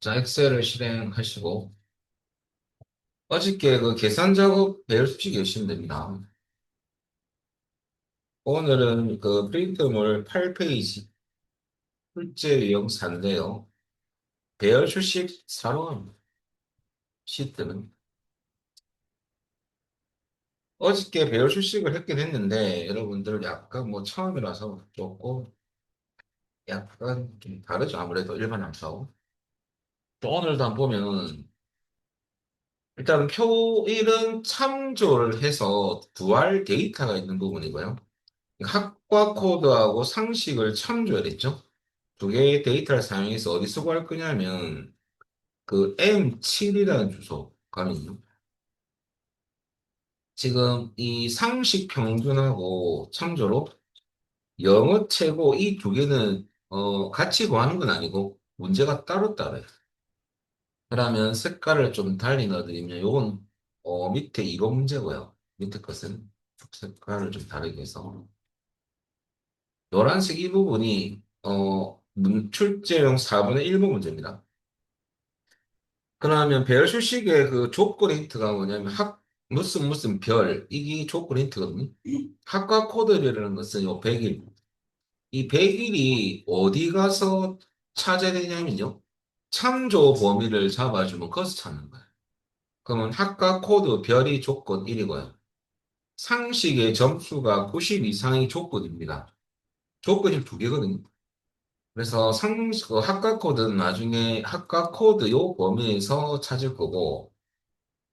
자, 엑셀을 실행하시고, 어저께 그 계산 작업 배열 수식 열심히 됩니다. 오늘은 그 프린트물 8페이지, 출제 유형 4인데요. 배열 수식 4로 시트는. 어저께 배열 수식을 했긴 했는데, 여러분들 약간 뭐 처음이라서 조금 약간 좀 다르죠. 아무래도 일반 함수하고. 또 오늘도 한번 보면은, 일단 표1은 참조를 해서 두알 데이터가 있는 부분이고요. 학과 코드하고 상식을 참조해야 됐죠. 두 개의 데이터를 사용해서 어디서 구할 거냐면 그 M7이라는 주소가면요. 지금 이 상식 평균하고 참조로 영어 최고 이 두 개는 같이 구하는 건 아니고 문제가 따로따로요. 그러면 색깔을 좀 달리 넣어드리면 요건 밑에 이거 문제고요. 밑에 것은 색깔을 좀 다르게 해서 노란색 이 부분이 출제용 4분의 1번 문제입니다. 그러면 배열 수식의 그 조건 힌트가 뭐냐면 무슨 별 이게 조건 힌트거든요. 학과 코드별이라는 것은 요 100일. 이 100일이 어디 가서 찾아야 되냐면요. 참조 범위를 잡아주면 거기서 찾는 거예요. 그러면 학과 코드 별이 조건 1이고요. 상식의 점수가 90 이상이 조건입니다. 조건이 두 개거든요. 그래서 그 학과 코드는 나중에 학과 코드 요 범위에서 찾을 거고,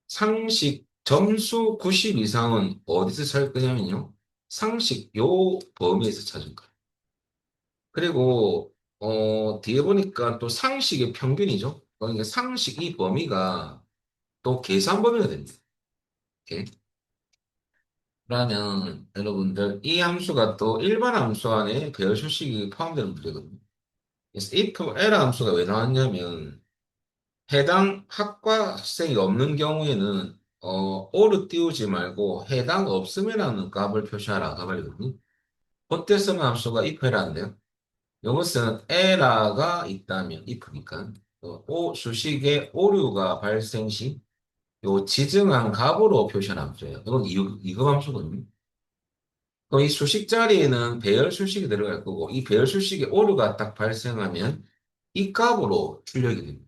상식 점수 90 이상은 어디서 찾을 거냐면요. 상식 요 범위에서 찾을 거예요. 그리고, 뒤에 보니까 또 상식의 평균이죠. 그러니까 상식 이 범위가 또 계산 범위가 됩니다. 이렇게. 그러면 여러분들 이 함수가 또 일반 함수 안에 배열 수식이 포함되는 문제거든요. 그래서 if error 함수가 왜 나왔냐면 해당 학과 학생이 없는 경우에는 o를 띄우지 말고 해당 없음이라는 값을 표시하라 값이거든요. 그때 쓰는 함수가 if라는데요. 이것은 에러가 있다면 if니까 오 수식에 오류가 발생 시 요 지정한 값으로 표시하는 함수예요. 이건 이거 함수거든요. 그럼 이 수식 자리에는 배열 수식이 들어갈 거고 이 배열 수식에 오류가 딱 발생하면 이 값으로 출력이 됩니다.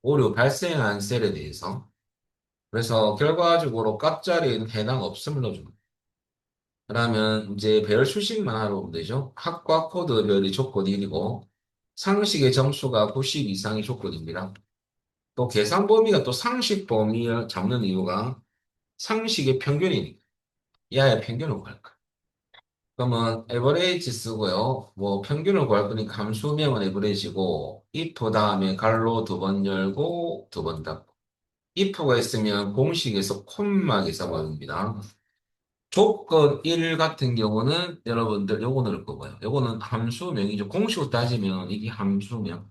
오류 발생한 셀에 대해서. 그래서 결과적으로 값자리에는 해당 없음을 넣어줍니다. 그러면 이제 배열 수식만 하러 오면 되죠. 학과 코드 별이 조건 1이고 상식의 점수가 90 이상이 조건입니다. 또 계산 범위가 또 상식 범위를 잡는 이유가 상식의 평균이니까. 야의 평균을 구할 거야. 그러면 에버레이지 쓰고요. 뭐 평균을 구할 거니까 함수명은 에버레이지고 if 다음에 갈로 두 번 열고 두 번 닫고 if가 있으면 공식에서 콤마기 써버립니다. 조건 1 같은 경우는 여러분들 요거 넣을 거고요. 요거는 함수명이죠. 공식으로 따지면 이게 함수명.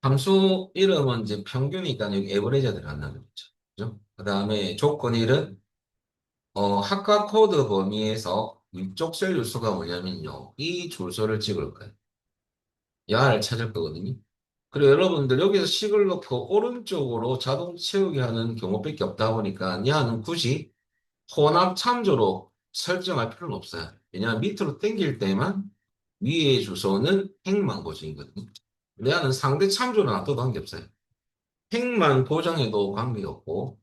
함수 이름은 이제 평균이니까 여기 에버리지가 들어간다는 거죠. 그죠? 그 다음에 조건 1은 학과 코드 범위에서 위쪽 셀 요소가 뭐냐면요. 이 줄소를 찍을 거예요. 야를 찾을 거거든요. 그리고 여러분들 여기서 식을 넣고 오른쪽으로 자동 채우기 하는 경우밖에 없다 보니까 야는 굳이 혼합 참조로 설정할 필요는 없어요. 왜냐하면 밑으로 당길 때만 위의 주소는 행만 고정이거든요. 얘는 상대 참조는 놔둬도 관계없어요. 행만 고정해도 관계없고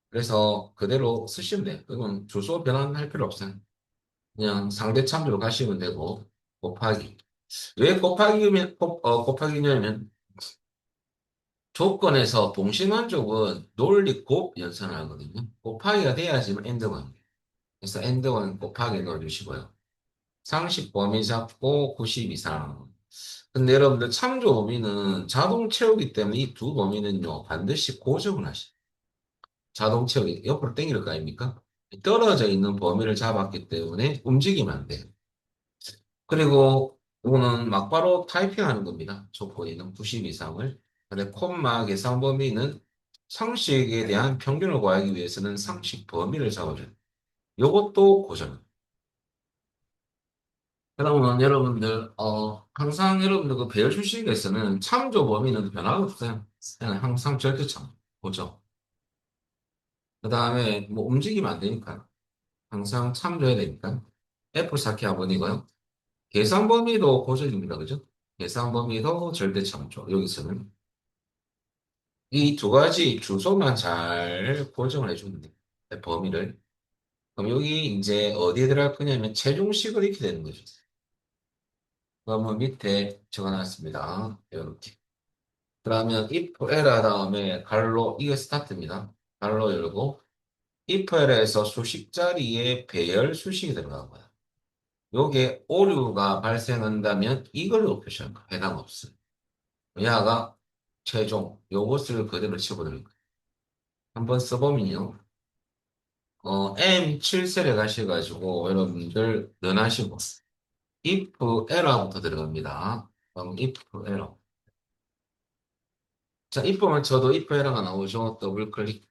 그래서 그대로 쓰시면 돼요. 그건 주소 변환할 필요 없어요. 그냥 상대 참조로 가시면 되고 곱하기. 왜 곱하기냐면 조건에서 동시만족은 논리 곱 연산을 하거든요. 곱하기가 돼야지만 엔드가 합니다. 그래서 엔드원 곱하기 넣어주시고요. 상식 범위 잡고 90 이상. 근데 여러분들 참조 범위는 자동 채우기 때문에 이 두 범위는요, 반드시 고정을 하시. 자동 채우기, 옆으로 당길 거 아닙니까? 떨어져 있는 범위를 잡았기 때문에 움직이면 안 돼요. 그리고 이거는 막바로 타이핑하는 겁니다. 조건에는 90 이상을. 근데 콤마 계산 범위는 상식에 대한 평균을 구하기 위해서는 상식 범위를 잡아줘요. 요것도 고정. 그러면 여러분들, 항상 여러분들 그 배열 수식에서는 참조 범위는 변화가 없어요. 그냥 항상 절대참. 보죠. 그 다음에 뭐 움직이면 안 되니까. 항상 참조해야 되니까. F 쌓기 한번 이고요. 계산 범위도 고정입니다. 그죠? 계산 범위도 절대 참조. 여기서는. 이 두 가지 주소만 잘 고정을 해주면 돼요. 범위를. 그럼 여기 이제 어디에 들어갈 거냐면 최종식을 익게 되는 거죠. 그러면 밑에 적어놨습니다. 이렇게. 그러면 if 에러 다음에 갈로 이게 스타트입니다. 갈로 열고 if 에러에서 수식 자리에 배열 수식이 들어간 거야. 요게 오류가 발생한다면 이걸로 표시한 거야. 해당 없음. 야가 최종 요것을 그대로 집어넣는 거야. 한번 써보면요. M7셀에 가셔가지고 여러분들 넣어하시고 if error부터 들어갑니다. 그럼 if error. 자, if만 쳐도 if error가 나오죠. 더블 클릭.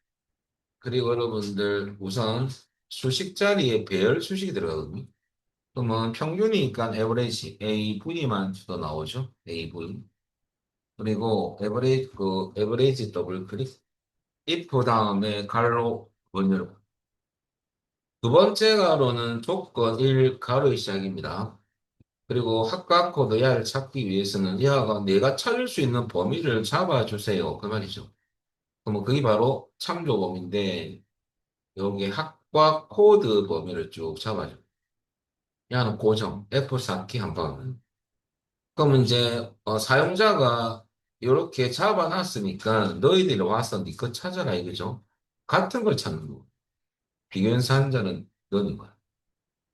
그리고 여러분들 우선 수식 자리에 배열 수식이 들어가거든요. 그러면 평균이니까 average, AV만 더 나오죠. AV. 그리고 average 더블 클릭. if 다음에 가로 번열. 두 번째 가로는 조건 1 가로의 시작입니다. 그리고 학과 코드 야를 찾기 위해서는 야가 내가 찾을 수 있는 범위를 잡아주세요. 그 말이죠. 그러면 그게 바로 참조 범위인데 여기 학과 코드 범위를 쭉 잡아줘. 야는 고정, F4키 한 번. 그럼 이제 사용자가 이렇게 잡아놨으니까 너희들이 와서 네 거 찾아라 이거죠. 같은 걸 찾는 거. 비교연산자는 너는 거야.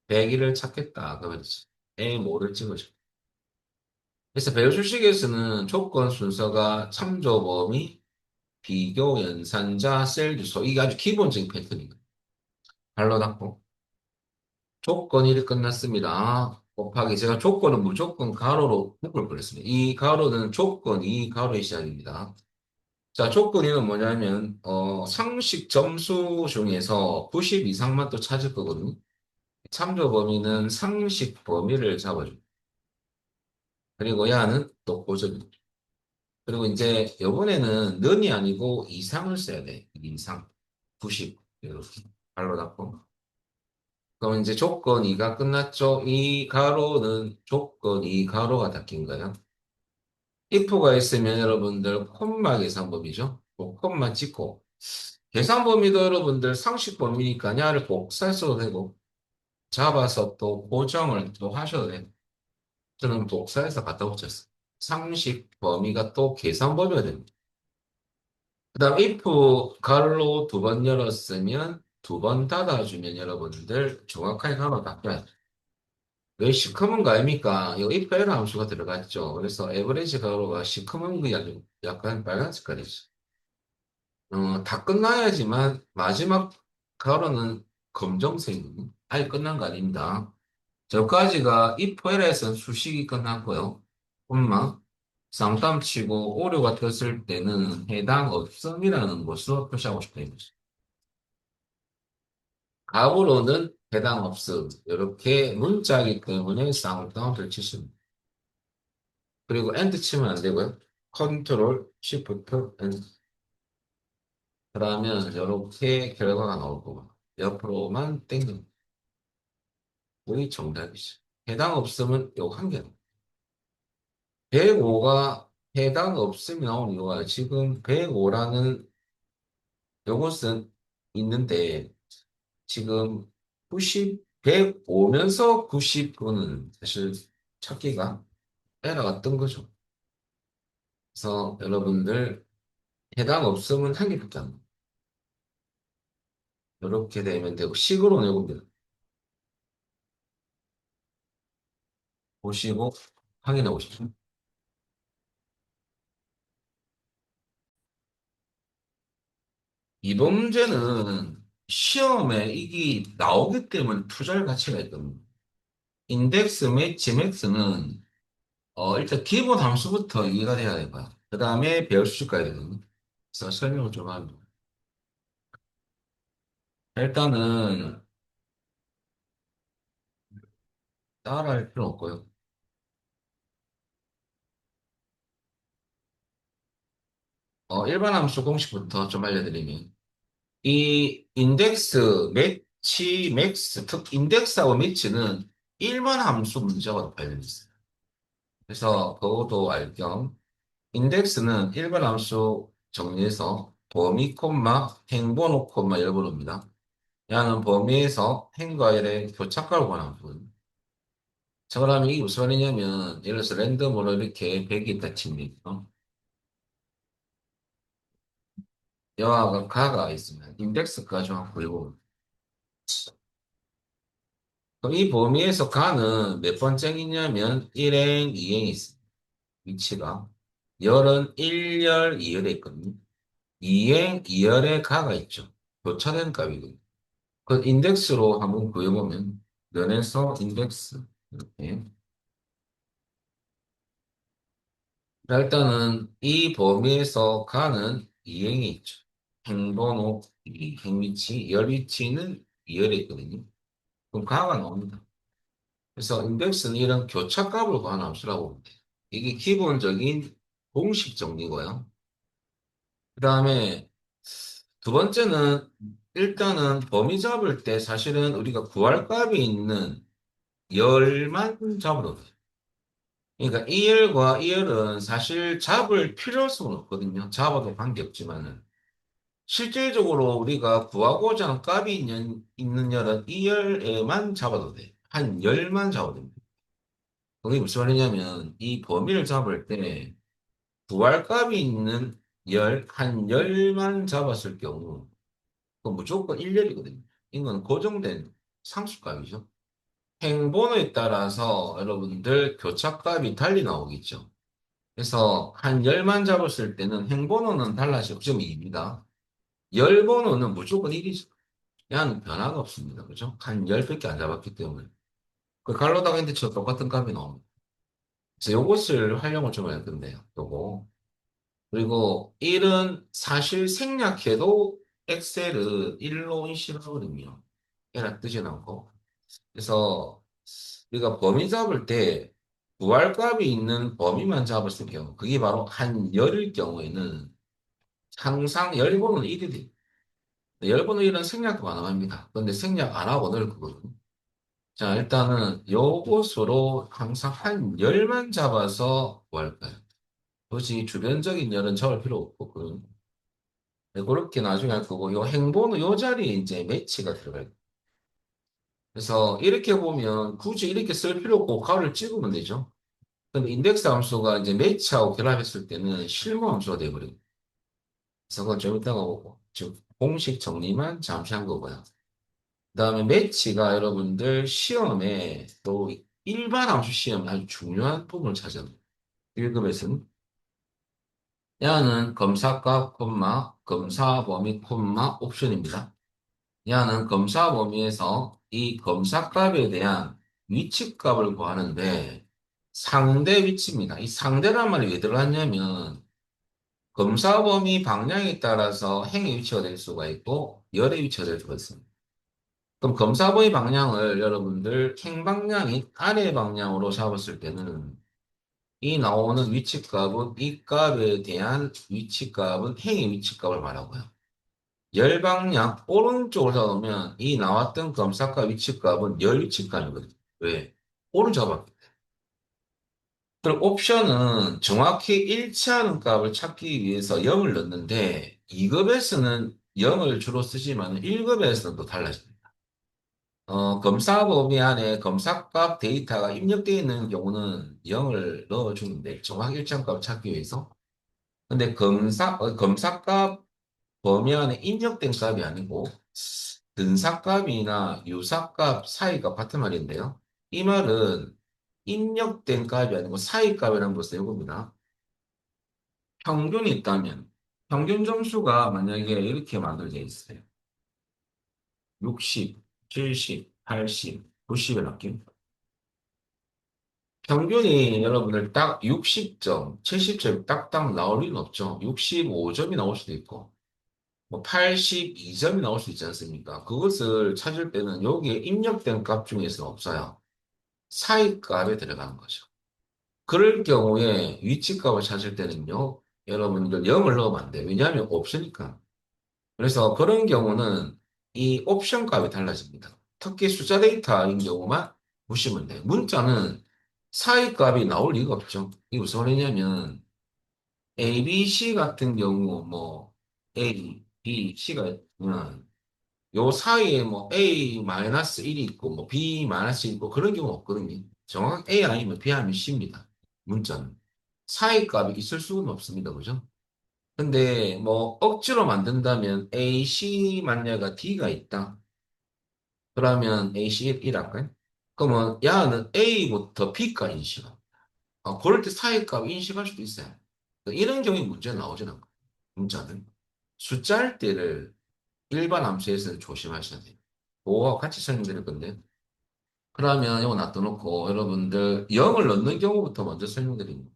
100일을 찾겠다. 그러면 A5를 찍어줘. 그래서 배열 수식에서는 조건 순서가 참조 범위, 비교 연산자, 셀 주소. 이게 아주 기본적인 패턴이거든요. 발로 닫고. 조건 일이 끝났습니다. 곱하기 제가 조건은 무조건 가로로 묶을 뻔했습니다. 이 가로는 조건 이 가로의 시작입니다. 자, 조건 이는 뭐냐면 상식 점수 중에서 90 이상만 또 찾을 거거든요. 참조 범위는 상식 범위를 잡아줍니다. 그리고 야는 또 고정입니다. 그리고 이제 요번에는 는이 아니고 이상을 써야 돼. 이상. 90. 이렇게 발로 닫고. 그럼 이제 조건 2가 끝났죠. 이 가로는 조건 2 가로가 닫힌 거예요. if가 있으면 여러분들 콤마 계산법이죠. 그 콤마 찍고 계산범위도 여러분들 상식 범위니까 냐를 꼭 써도 되고 잡아서 또 고정을 또 하셔도 돼요. 저는 복사해서 갖다 붙였어요. 상식 범위가 또 계산 범위가 됩니다. 그다음 if 가로 두 번 열었으면 두 번 닫아주면 여러분들 정확하게 가로 닫혀야 돼요. 왜 시커먼 거 아닙니까? 이거 if 에러 함수가 들어갔죠. 그래서 에버리지 가로가 시커먼 게 아니고 약간 빨간 색깔이죠. 다 끝나야지만 마지막 가로는 검정색이거든요. 아예 끝난 거 아닙니다. 저까지가 if 에러에서는 수식이 끝났고요. 엄마 쌍따옴 치고 오류가 떴을 때는 해당 없음이라는 것으로 표시하고 싶다 이거죠. 답으로는 해당 없음. 이렇게 문자이기 때문에 쌍따옴을 치십니다. 그리고 엔드 치면 안 되고요. 컨트롤 시프트 엔드. 그러면 이렇게 결과가 나올 거고 옆으로만 당기면 우리 정답이죠. 해당 없음은 요 한 개. 105가 해당 없음이 나오는 이유가 지금 105라는 요것은 있는데 지금 90, 105면서 99는 사실 찾기가 에러가 뜬 거죠. 그래서 여러분들 해당 없음은 한 개밖에 안 나요. 이렇게 되면 되고 식으로 내봅니다. 보시고 확인해 보십시오. 이번 문제는 시험에 이게 나오기 때문에 투자할 가치가 있거든요. 인덱스 매치 맥스는 일단 기본 함수부터 이해가 돼야 되고요. 그 다음에 배열 수식 가야 되거든요. 그래서 설명을 좀 합니다. 일단은 따라할 필요는 없고요. 일반 함수 공식부터 좀 알려드리면, 이 인덱스, 매치, 맥스, 특 인덱스하고 매치는 일반 함수 문제와 관련이 있어요. 그래서 그것도 알 겸, 인덱스는 일반 함수 정리해서 범위 콤마 행번호 콤마 열번호입니다. 야는 범위에서 행과 열의 교차값을 구하는 부분. 자, 그러면 이게 무슨 말이냐면, 예를 들어서 랜덤으로 이렇게 100이 있다 칩니다. 여하가 가가 있으면 인덱스가 좀 보이고, 그럼 이 범위에서 가는 몇 번째이냐면 1행, 2행이 있습니다. 위치가. 열은 1열, 2열에 있거든요. 2행, 2열에 가가 있죠. 교차된 값이거든요. 그 인덱스로 한번 구해보면 면에서 인덱스 이렇게. 자, 일단은 이 범위에서 가는 2행이 있죠. 행번호, 행위치, 열위치는 2열에 있거든요. 그럼 가가 나옵니다. 그래서 인덱스는 이런 교차값을 구하는 함수라고 보면 돼요. 이게 기본적인 공식 정리고요. 그 다음에 두 번째는 일단은 범위 잡을 때 사실은 우리가 구할 값이 있는 열만 잡아도 돼요. 그러니까 이 열과 이 열은 사실 잡을 필요성은 없거든요. 잡아도 관계없지만은. 실질적으로 우리가 구하고자 하는 값이 있는 열은 이 열에만 잡아도 돼. 한 열만 잡아도 됩니다. 그게 무슨 말이냐면 이 범위를 잡을 때 부활값이 있는 열, 한 열만 잡았을 경우 그 무조건 1열이거든요. 이건 고정된 상수값이죠. 행번호에 따라서 여러분들 교차값이 달리 나오겠죠. 그래서 한 열만 잡았을 때는 행번호는 달라지고 지금 2입니다. 열번호는 무조건 1이죠. 얘는 변화가 없습니다. 그죠? 한 열밖에 안 잡았기 때문에. 그 갈로다가 힌트처럼 똑같은 값이 나옵니다. 그래서 요것을 활용을 좀 할 건데요. 요거. 그리고 1은 사실 생략해도 엑셀은 1로 인식하거든요. 에라 뜨지 않고. 그래서 우리가 범위 잡을 때 부활값이 있는 범위만 잡았을 경우, 그게 바로 한 열일 경우에는 항상 열번호는 1이 돼요. 열번호 1은 생략도 가능합니다. 그런데 생략 안 하고 넣을 거거든요. 자, 일단은 요것으로 항상 한 열만 잡아서 구할까요? 굳이 주변적인 열은 잡을 필요 없고, 네, 그렇게 나중에 할 거고, 요 행보는 요 자리에 이제 매치가 들어가요. 그래서 이렇게 보면 굳이 이렇게 쓸 필요 없고 가로를 찍으면 되죠. 근데 인덱스 함수가 이제 매치하고 결합했을 때는 실무 함수가 돼버려요. 그래서 그건 좀 이따가 보고, 지금 공식 정리만 잠시 한 거고요. 그다음에 매치가 여러분들 시험에 또 일반 함수 시험에 아주 중요한 부분을 차지합니다. 1급에서는 야는 검사값, 검사 범위, 옵션입니다. 야는 검사 범위에서 이 검사값에 대한 위치값을 구하는데 상대 위치입니다. 이 상대란 말이 왜 들어갔냐면 검사 범위 방향에 따라서 행의 위치가 될 수가 있고 열의 위치가 될 수가 있습니다. 그럼 검사 범위 방향을 여러분들 행 방향인 아래 방향으로 잡았을 때는 이 나오는 위치값은 이 값에 대한 위치값은 행의 위치값을 말하고요. 열방향 오른쪽으로 잡으면 이 나왔던 검사값 위치값은 열 위치값이거든요. 왜? 오른쪽 잡았기 때문에. 그럼 옵션은 정확히 일치하는 값을 찾기 위해서 0을 넣는데 2급에서는 0을 주로 쓰지만 1급에서는 또 달라집니다. 검사 범위 안에 검사값 데이터가 입력되어 있는 경우는 0을 넣어주는데 정확히 일치한 값을 찾기 위해서. 근데 검사값 범위 안에 입력된 값이 아니고 근사값이나 유사값, 사이값 같은 말인데요. 이 말은 입력된 값이 아니고 사이값이라는 것을 이겁니다. 평균이 있다면 평균 점수가 만약에 이렇게 만들어져 있어요. 60, 70, 80, 90에 낮게. 평균이 여러분들 딱 60점, 70점 딱딱 나올 리는 없죠. 65점이 나올 수도 있고. 뭐 82점이 나올 수 있지 않습니까? 그것을 찾을 때는 여기에 입력된 값 중에서 없어요. 사이값에 들어가는 거죠. 그럴 경우에 위치값을 찾을 때는요, 여러분들 0을 넣으면 안 돼요. 왜냐하면 없으니까. 그래서 그런 경우는 이 옵션 값이 달라집니다. 특히 숫자 데이터인 경우만 보시면 돼요. 문자는 사이 값이 나올 리가 없죠. 이게 무슨 말이냐면 A, B, C 같은 경우 뭐 A, B, C가 있으면 요 사이에 뭐 A-1이 있고 뭐 B-1이 있고 그런 경우 없거든요. 정확히 A 아니면 B 아니면 C입니다. 문자는. 사이 값이 있을 수는 없습니다. 그죠? 근데 뭐 억지로 만든다면 A, C 만약에 D가 있다. 그러면 A, C 1 할까요? 그러면 야는 A부터 B까지 인식합니다. 그럴 때 사이값 인식할 수도 있어요. 이런 경우에 문제 나오지는 않고 문자는 숫자일 때를 일반 함수에서는 조심하셔야 돼요. 그거와 같이 설명드릴 건데 그러면 이거 놔둬놓고 여러분들 0을 넣는 경우부터 먼저 설명드립니다.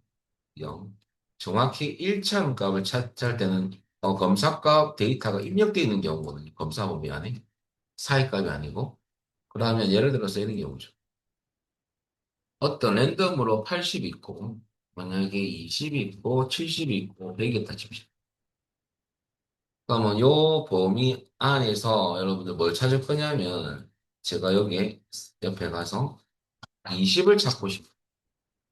0. 정확히 일치하는 값을 찾을 때는 검사값 데이터가 입력되어 있는 경우는 검사 범위 안에 사이값이 아니고 그러면 예를 들어서 이런 경우죠. 어떤 랜덤으로 80 있고 만약에 20 있고 70 있고 100이 있다 칩시다. 그러면 요 범위 안에서 여러분들 뭘 찾을 거냐면 제가 여기 옆에 가서 20을 찾고 싶어요.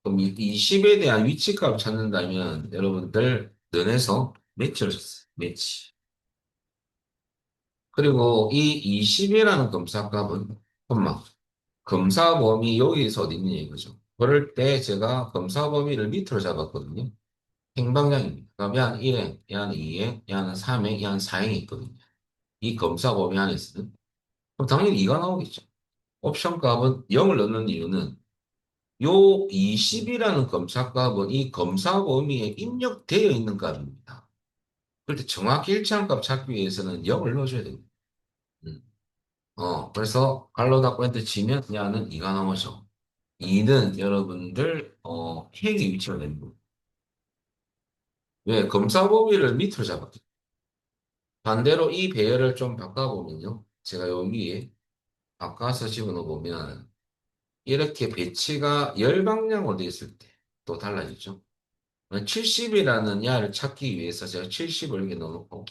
그럼 이 20에 대한 위치값을 찾는다면 여러분들 면에서 매치를 줬어요. 매치. 그리고 이 20이라는 검사값은 콤마 검사 범위 여기서 어디 있느냐 이거죠. 그럴 때 제가 검사 범위를 밑으로 잡았거든요. 행방량입니다. 그럼 얘는 1행, 얘는 2행, 얘는 3행, 얘는 4행이 있거든요. 이 검사 범위 안에서는. 그럼 당연히 2가 나오겠죠. 옵션 값은 0을 넣는 이유는 요 20이라는 검사 값은 이 검사 범위에 입력되어 있는 값입니다. 그럴 때 정확히 일치하는 값 찾기 위해서는 0을 넣어줘야 됩니다. 음. 그래서 갈로 닫고 엔터 치면 야는 2가 나오죠. 2는 여러분들, 행의 위치가 됩니다. 왜? 검사 범위를 밑으로 잡았기 때문에. 반대로 이 배열을 좀 바꿔보면요. 제가 여기에 바꿔서 집어넣어보면 이렇게 배치가 열방향으로 되어 있을 때 또 달라지죠. 70이라는 야를 찾기 위해서 제가 70을 이렇게 넣어놓고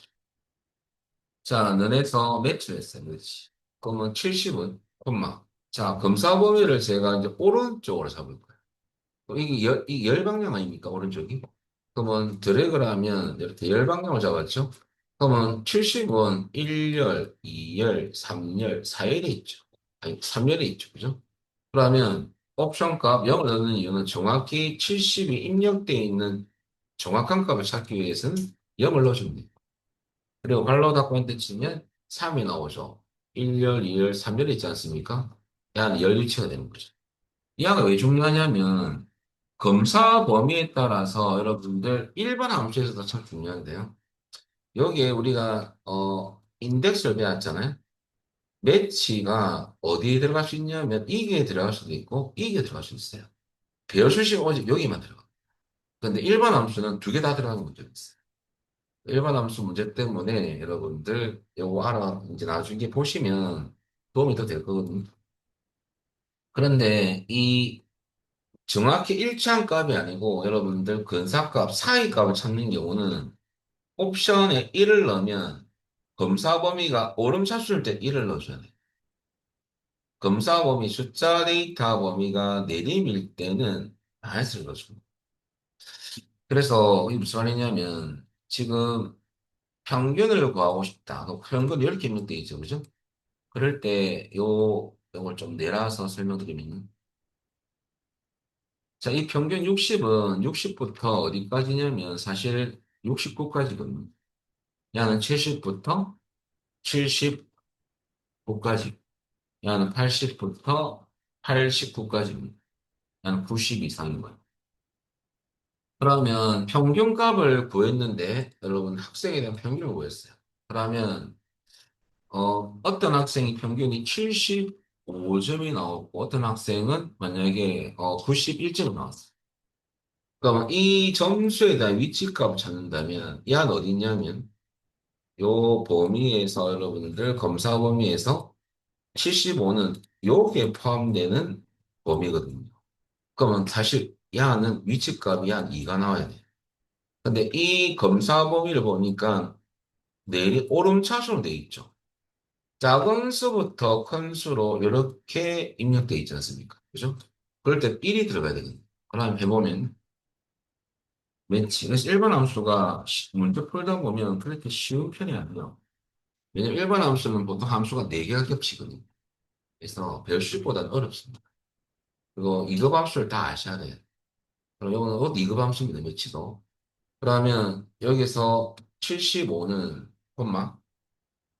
자, 너네서 매치를 했어요. 그렇지. 그러면 70은 콤마. 자, 검사 범위를 제가 이제 오른쪽으로 잡을 거예요. 그럼 이게 열방향 아닙니까? 오른쪽이? 그러면 드래그를 하면 이렇게 열방향을 잡았죠? 그러면 70은 1열, 2열, 3열, 4열에 있죠. 아니, 3열에 있죠. 그죠? 그러면 옵션 값 0을 넣는 이유는 정확히 70이 입력되어 있는 정확한 값을 찾기 위해서는 0을 넣어주면 돼요. 그리고 발로 닫고 엔터 치면 3이 나오죠. 1열, 2열, 3열 있지 않습니까? 야는 열유치가 되는 거죠. 이 야가 왜 중요하냐면 검사 범위에 따라서 여러분들 일반 함수에서도 참 중요한데요. 여기에 우리가 인덱스를 배웠잖아요. 매치가 어디에 들어갈 수 있냐면 이게 들어갈 수도 있고 이게 들어갈 수 있어요. 배열수식 오직 여기만 들어가. 근데 일반 함수는 두 개 다 들어가는 문제가 있어요. 일반 함수 문제 때문에 여러분들 요거 알아 이제 나중에 보시면 도움이 더 될 거거든요. 그런데 이 정확히 일치한 값이 아니고 여러분들 근사값, 사이값을 찾는 경우는 옵션에 1을 넣으면 검사 범위가 오름차수일 때 1을 넣어줘야 돼. 검사 범위 숫자 데이터 범위가 내림일 때는 마이너스를 넣어줍니다. 그래서 이게 무슨 말이냐면 지금 평균을 구하고 싶다. 그럼 평균 10개 입력돼 있죠. 그죠? 그럴 때 요걸 좀 내려서 설명드리면 자, 이 평균 60은 60부터 어디까지냐면 사실 69까지거든요. 야는 70부터 79까지. 야는 80부터 89까지입니다. 야는 90 이상인 거예요. 그러면 평균값을 구했는데 여러분 학생에 대한 평균을 구했어요. 그러면 어떤 학생이 평균이 75점이 나오고 어떤 학생은 만약에 91점이 나왔어요. 그러면 이 점수에 대한 위치값을 찾는다면 이한 어디 있냐면 요 범위에서 여러분들 검사 범위에서 75는 요게 포함되는 범위거든요. 그러면 사실 야는 위치값이 한 2가 나와야 돼. 근데 이 검사 범위를 보니까 오름차순으로 돼 있죠. 작은 수부터 큰 수로 이렇게 입력돼 있지 않습니까? 그죠? 그럴 때 1이 들어가야 되거든요. 그럼 해보면 매치. 그래서 일반 함수가 문제 풀다 보면 그렇게 쉬운 편이 아니에요. 왜냐면 일반 함수는 보통 함수가 4개가 겹치거든요. 그래서 별식보다는 어렵습니다. 그리고 2급 함수를 다 아셔야 돼요. 그럼 이거는 2급 함수입니다. 매치도. 그러면 여기서 75는 콤마.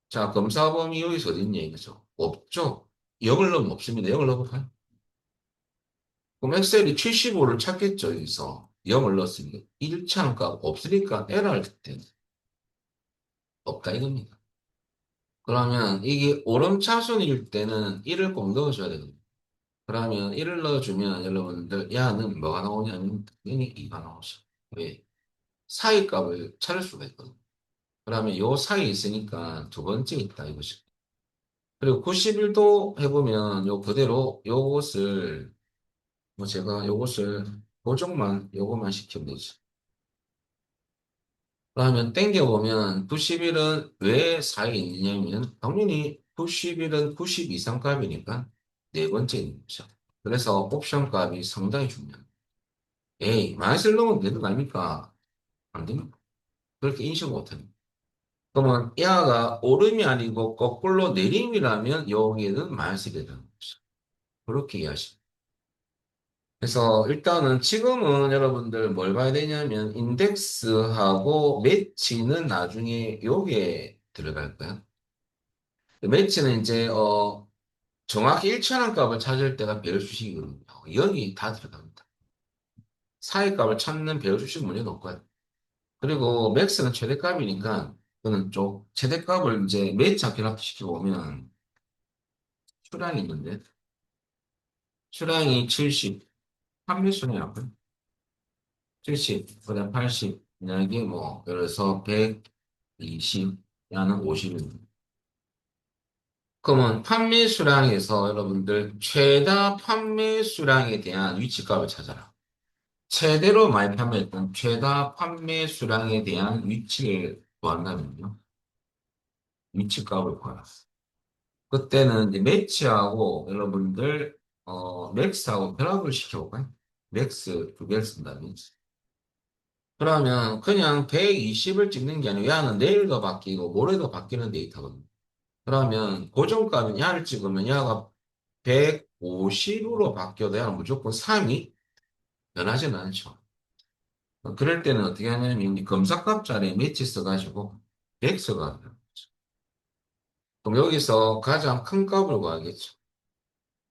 자, 검사범위 여기서 어디 있냐 이거죠. 없죠. 0을 넣으면 없습니다. 0을 넣어볼까요? 그럼 엑셀이 75를 찾겠죠, 여기서. 0을 넣었습니다. 일치하는 값 없으니까 에러를 때 없다 이겁니다. 그러면 이게 오름차순일 때는 1을 꼭 넣어줘야 되거든요. 그러면 1을 넣어주면 여러분들 야는 뭐가 나오냐면 당연히 2가 나오죠. 왜? 사이 값을 찾을 수가 있거든요. 그러면 요 사이에 있으니까 두 번째 있다 이거죠. 그리고 91도 해보면 요 그대로 요것을 뭐 제가 요것을 보정만 요것만 시키면 되지. 그러면 땡겨보면 91은 왜 4에 있느냐면 당연히 91은 90 이상 값이니까 네 번째 있는 거죠. 그래서 옵션 값이 상당히 중요해요. 에이, 마이너스를 넣으면 되는 거 아닙니까? 안 됩니다. 그렇게 인식 못합니다. 그러면 야가 오름이 아니고 거꾸로 내림이라면 여기에는 마이너스가 되는 거죠. 그렇게 이해하시면. 그래서 일단은 지금은 여러분들 뭘 봐야 되냐면 인덱스하고 매치는 나중에 요게 들어갈 거야. 매치는 이제 정확히 일치하는 값을 찾을 때가 배열 수식이거든요. 여기 다 들어갑니다. 사이 값을 찾는 배열 수식 문제는 없고요. 그리고 맥스는 최대값이니까 그는 좀 최대값을 이제 매치와 결합시켜 보면 수량이 있는데 수량이 70, 판매수량이 70, 그다음 80, 만약에 뭐, 그래서 120, 야는 50입니다. 그러면 판매 수량에서 여러분들 최다 판매 수량에 대한 위치값을 찾아라. 최대로 많이 판매했던 최다 판매 수량에 대한 위치를 구한다면요. 위치값을 구하라. 그때는 이제 매치하고 여러분들, 맥스하고 결합을 시켜볼까요? 맥스 두 개를 쓴다면. 그러면 그냥 120을 찍는 게 아니고 야는 내일도 바뀌고 모레도 바뀌는 데이터거든요. 그러면 고정값은 야를 찍으면 야가 150으로 바뀌어도 야는 무조건 3이 변하지는 않죠. 그럴 때는 어떻게 하냐면 이 검사값 자리에 매치 써가지고 100 써가지고 그럼 여기서 가장 큰 값을 구하겠죠.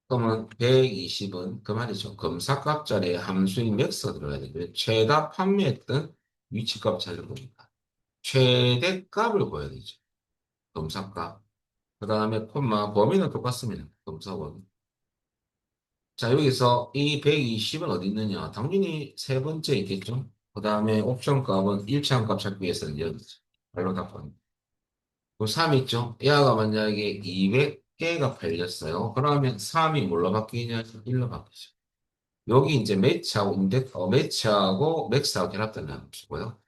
그러면 120은 그 말이죠. 검사값 자리에 함수인 맥스가 들어가야 되고요. 최다 판매했던 위치값 찾을 겁니다. 최대값을 구해야 되죠. 검사값. 그 다음에 콤마 범위는 똑같습니다. 검사 범위. 자, 여기서 이 120은 어디 있느냐? 당연히 세 번째 있겠죠? 그 다음에 옵션 값은 일치한 값 찾기 위해서는 여기죠. 발로 답합니다. 그 3 있죠? 얘가 만약에 200개가 팔렸어요. 그러면 3이 뭘로 바뀌냐? 1로 바뀌죠. 여기 이제 매치하고 맥스하고 결합된 함수고요.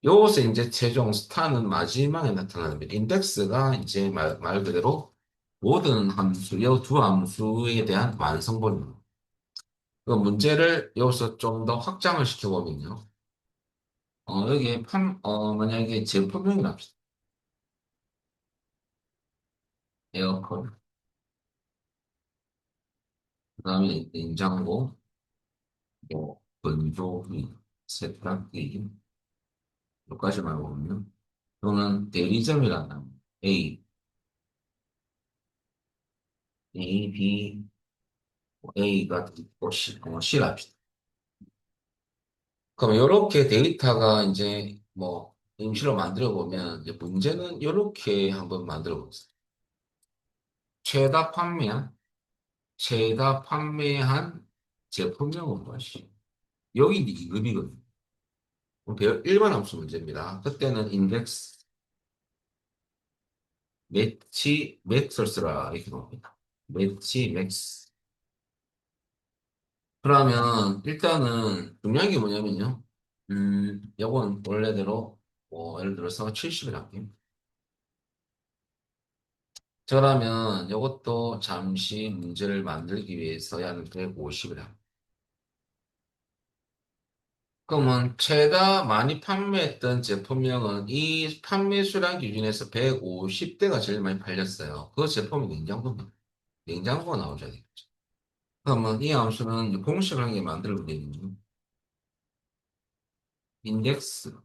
요것에 이제 최종 스타는 마지막에 나타나는 겁니다. 인덱스가 이제 말 그대로 모든 함수, 이 두 함수에 대한 완성본입니다. 그 문제를 여기서 좀 더 확장을 시켜보면요. 여기에 만약에 제품명이 납시다. 에어컨, 그 다음에 냉장고, 뭐, 건조기, 세탁기, 여기까지만 보면, 또는 대리점이라는 A, A, B, A가 있고 C랍시다. 그럼 이렇게 데이터가 이제 뭐 임시로 만들어 보면 이제 문제는 이렇게 한번 만들어 보겠습니다. 최다 판매한 최다 판매한 제품명은 무엇이? 여기 이제 2급이거든요. 일반 함수 문제입니다. 그때는 인덱스, 매치, 맥스를 쓰라 이렇게 나옵니다. 매치, 맥스. 그러면 일단은 중요한 게 뭐냐면요. 요건 원래대로 예를 들어서 70을 할게요. 그러면 이것도 잠시 문제를 만들기 위해서 한 150을 합니다. 그러면 최다 많이 판매했던 제품명은 이 판매 수량 기준에서 150대가 제일 많이 팔렸어요. 그 제품이 냉장고입니다. 냉장고가 나오셔야 되겠죠. 그러면 이 함수는 공식을 한 개 만들고 되는 인덱스,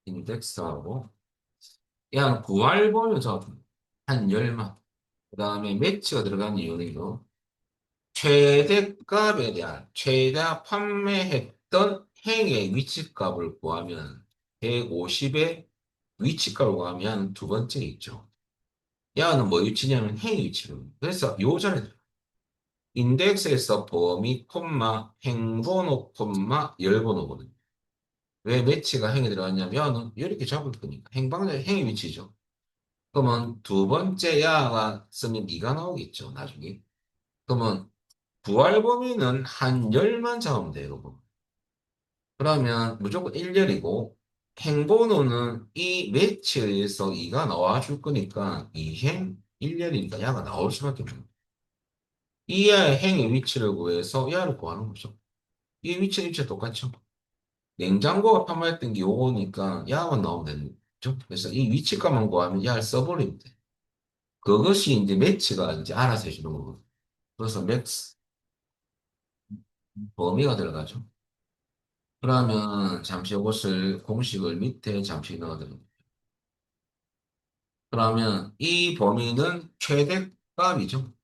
인덱스하고 한 구할번을 적어줍니다. 한 열만. 그 다음에 매치가 들어간 이유는 이거. 최대값에 대한 최다 판매했던 행의 위치값을 구하면 150의 위치값을 구하면 두 번째 있죠. 야는 뭐 위치냐면 행의 위치로. 그래서 요 전에 인덱스에서 범위 콤마 행번호 콤마 열번호거든요. 왜 매치가 행에 들어갔냐면 이렇게 잡을 거니까 행방자 행의 위치죠. 그러면 두 번째 야가 쓰면 이가 나오겠죠, 나중에. 그러면 부활 범위는 한 열만 잡으면 돼요, 여러분. 그러면 무조건 1열이고 행번호는 이 매치에서 이가 나와줄 거니까 이행 1열이니까 야가 나올 수밖에 없는 거예요. 이 야의 행의 위치를 구해서 야를 구하는 거죠. 이 위치 똑같죠. 냉장고가 판매했던 게 요거니까 야만 나오면 되는 거죠. 그래서 이 위치값만 구하면 야를 써버리면 돼. 그것이 이제 매치가 이제 알아서 해주는 거거든요. 그래서 맥스 범위가 들어가죠. 그러면 잠시 이것을 공식을 밑에 잠시 넣어드립니다. 그러면 이 범위는 최대값이죠.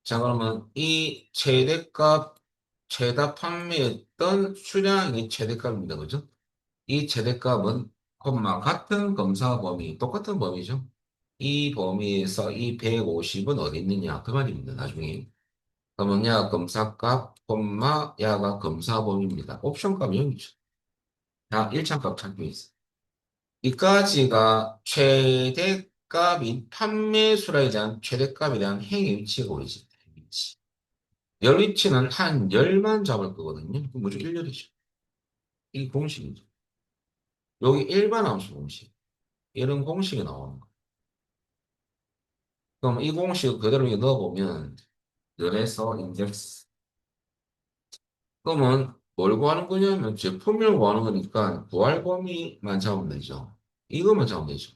자, 그러면 이 최대값, 최다 판매했던 수량이 최대값입니다. 그죠? 이 최대값은 콤마 같은 검사 범위, 똑같은 범위죠. 이 범위에서 이 150은 어디 있느냐? 그 말입니다. 나중에. 그러면 야 검사값, 콤마 야가 검사 범위입니다. 옵션값 0이죠. 다 1차값 찾고 있어. 이까지가 최대값인 판매수량에 대한 최대값에 대한 행위 위치가 오리지. 위치. 열 위치는 한 열만 잡을 거거든요. 그럼 무조건 1열이죠. 이 공식이죠. 여기 일반 함수 공식. 이런 공식이 나오는 거. 그럼 이 공식 그대로 여기 넣어보면 열에서 인덱스. 그러면 뭘 구하는 거냐면 제품을 구하는 거니까 구할 범위만 잡으면 되죠. 이것만 잡으면 되죠.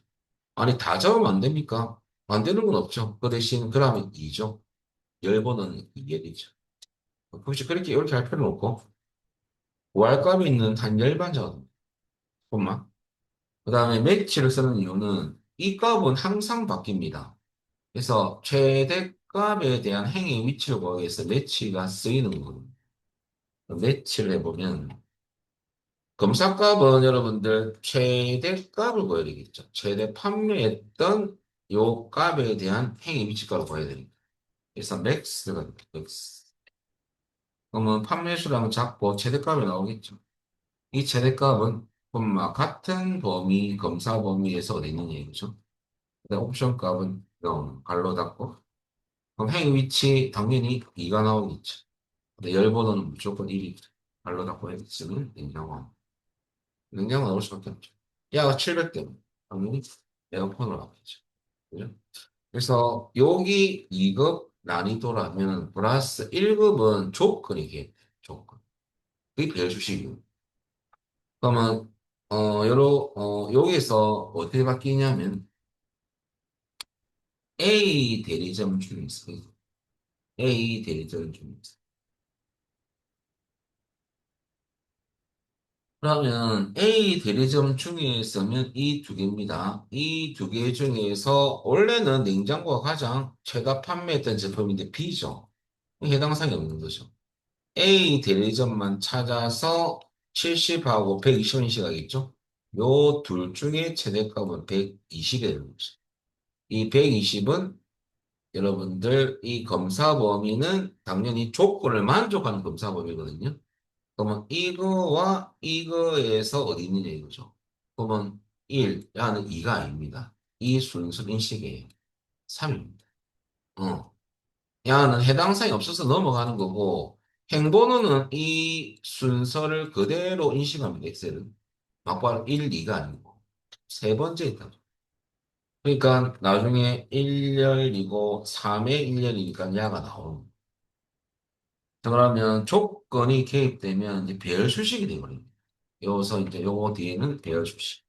아니 다 잡으면 안 됩니까? 안 되는 건 없죠. 그 대신 그러면 2죠. 열번은 이해되죠. 굳이 그렇게 이렇게 할 필요는 없고, 월값이 있는 한 열반 정도. 조금만. 그 다음에 매치를 쓰는 이유는 이 값은 항상 바뀝니다. 그래서 최대값에 대한 행위 위치를 구하기 위해서 매치가 쓰이는 거예요. 매치를 해보면, 검사값은 여러분들 최대값을 구해야 되겠죠. 최대 판매했던 요 값에 대한 행위 위치값을 구해야 되니까. 그래서 맥스가 됩니다. 맥스. 그러면 판매수량은 작고 최대값이 나오겠죠. 이 최대값은 콤마 같은 범위 검사 범위에서 어디 있느냐 이거죠. 그다음 옵션 값은 0 갈로 닫고 그럼 행 위치 당연히 2가 나오겠죠. 근데 열 번호는 무조건 1이 갈로 닫고 x는 냉장고 냉장고 나올 수밖에 없죠. 야가 700대 당연히 에어컨으로 나오겠죠. 그죠? 그래서 여기 2급 난이도라면 플러스 1급은 조건이겠네. 조건. 그게 배열수식이에요. 그러면 여기서 어떻게 바뀌냐면 A 대리점 중에서 A 대리점 중에서 그러면 A 대리점 중에서는 이 두 개입니다. 이 두 개 중에서 원래는 냉장고가 가장 최다 판매했던 제품인데 B죠. 해당 사항이 없는 거죠. A 대리점만 찾아서 70하고 120원 시각이겠죠? 요 둘 중에 최대값은 120이 되는 거죠. 이 120은 여러분들 이 검사 범위는 당연히 조건을 만족하는 검사 범위거든요. 그러면 이거와 이거에서 어디 있느냐 이거죠. 그러면 1, 야는 2가 아닙니다. 이 순수 인식이에요. 3입니다. 야는 해당 사항이 없어서 넘어가는 거고 행번호는 이 순서를 그대로 인식합니다. 엑셀은. 막바로 1, 2가 아니고 세 번째 있다. 그러니까 나중에 1열이고 3의 1열이니까 야가 나오는 거예요. 그러면 조건이 개입되면 이제 배열 수식이 되거든요. 여기서 이제 요거 뒤에는 배열 수식.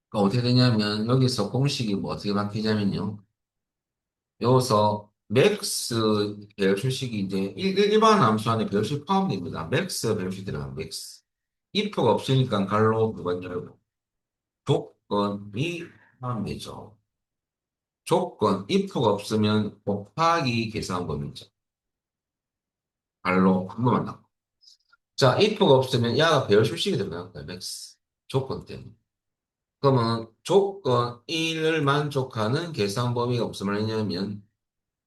그러니까 어떻게 되냐면 여기서 공식이 뭐 어떻게 바뀌냐면요. 여기서 맥스 배열 수식이 이제 일반 함수 안에 배열 수식 포함됩니다. 맥스 배열 수식 들어가면 맥스. if가 없으니까 갈로 무관 열고 조건이 포함되죠. 조건 if가 없으면 곱하기 계산 범위죠. 갈로 한 번만 더. 자, if가 없으면 야가 배열 수식이 들어가는 거예요. 맥스. 조건 때문에. 그러면 조건 1을 만족하는 계산 범위가 무슨 말이냐면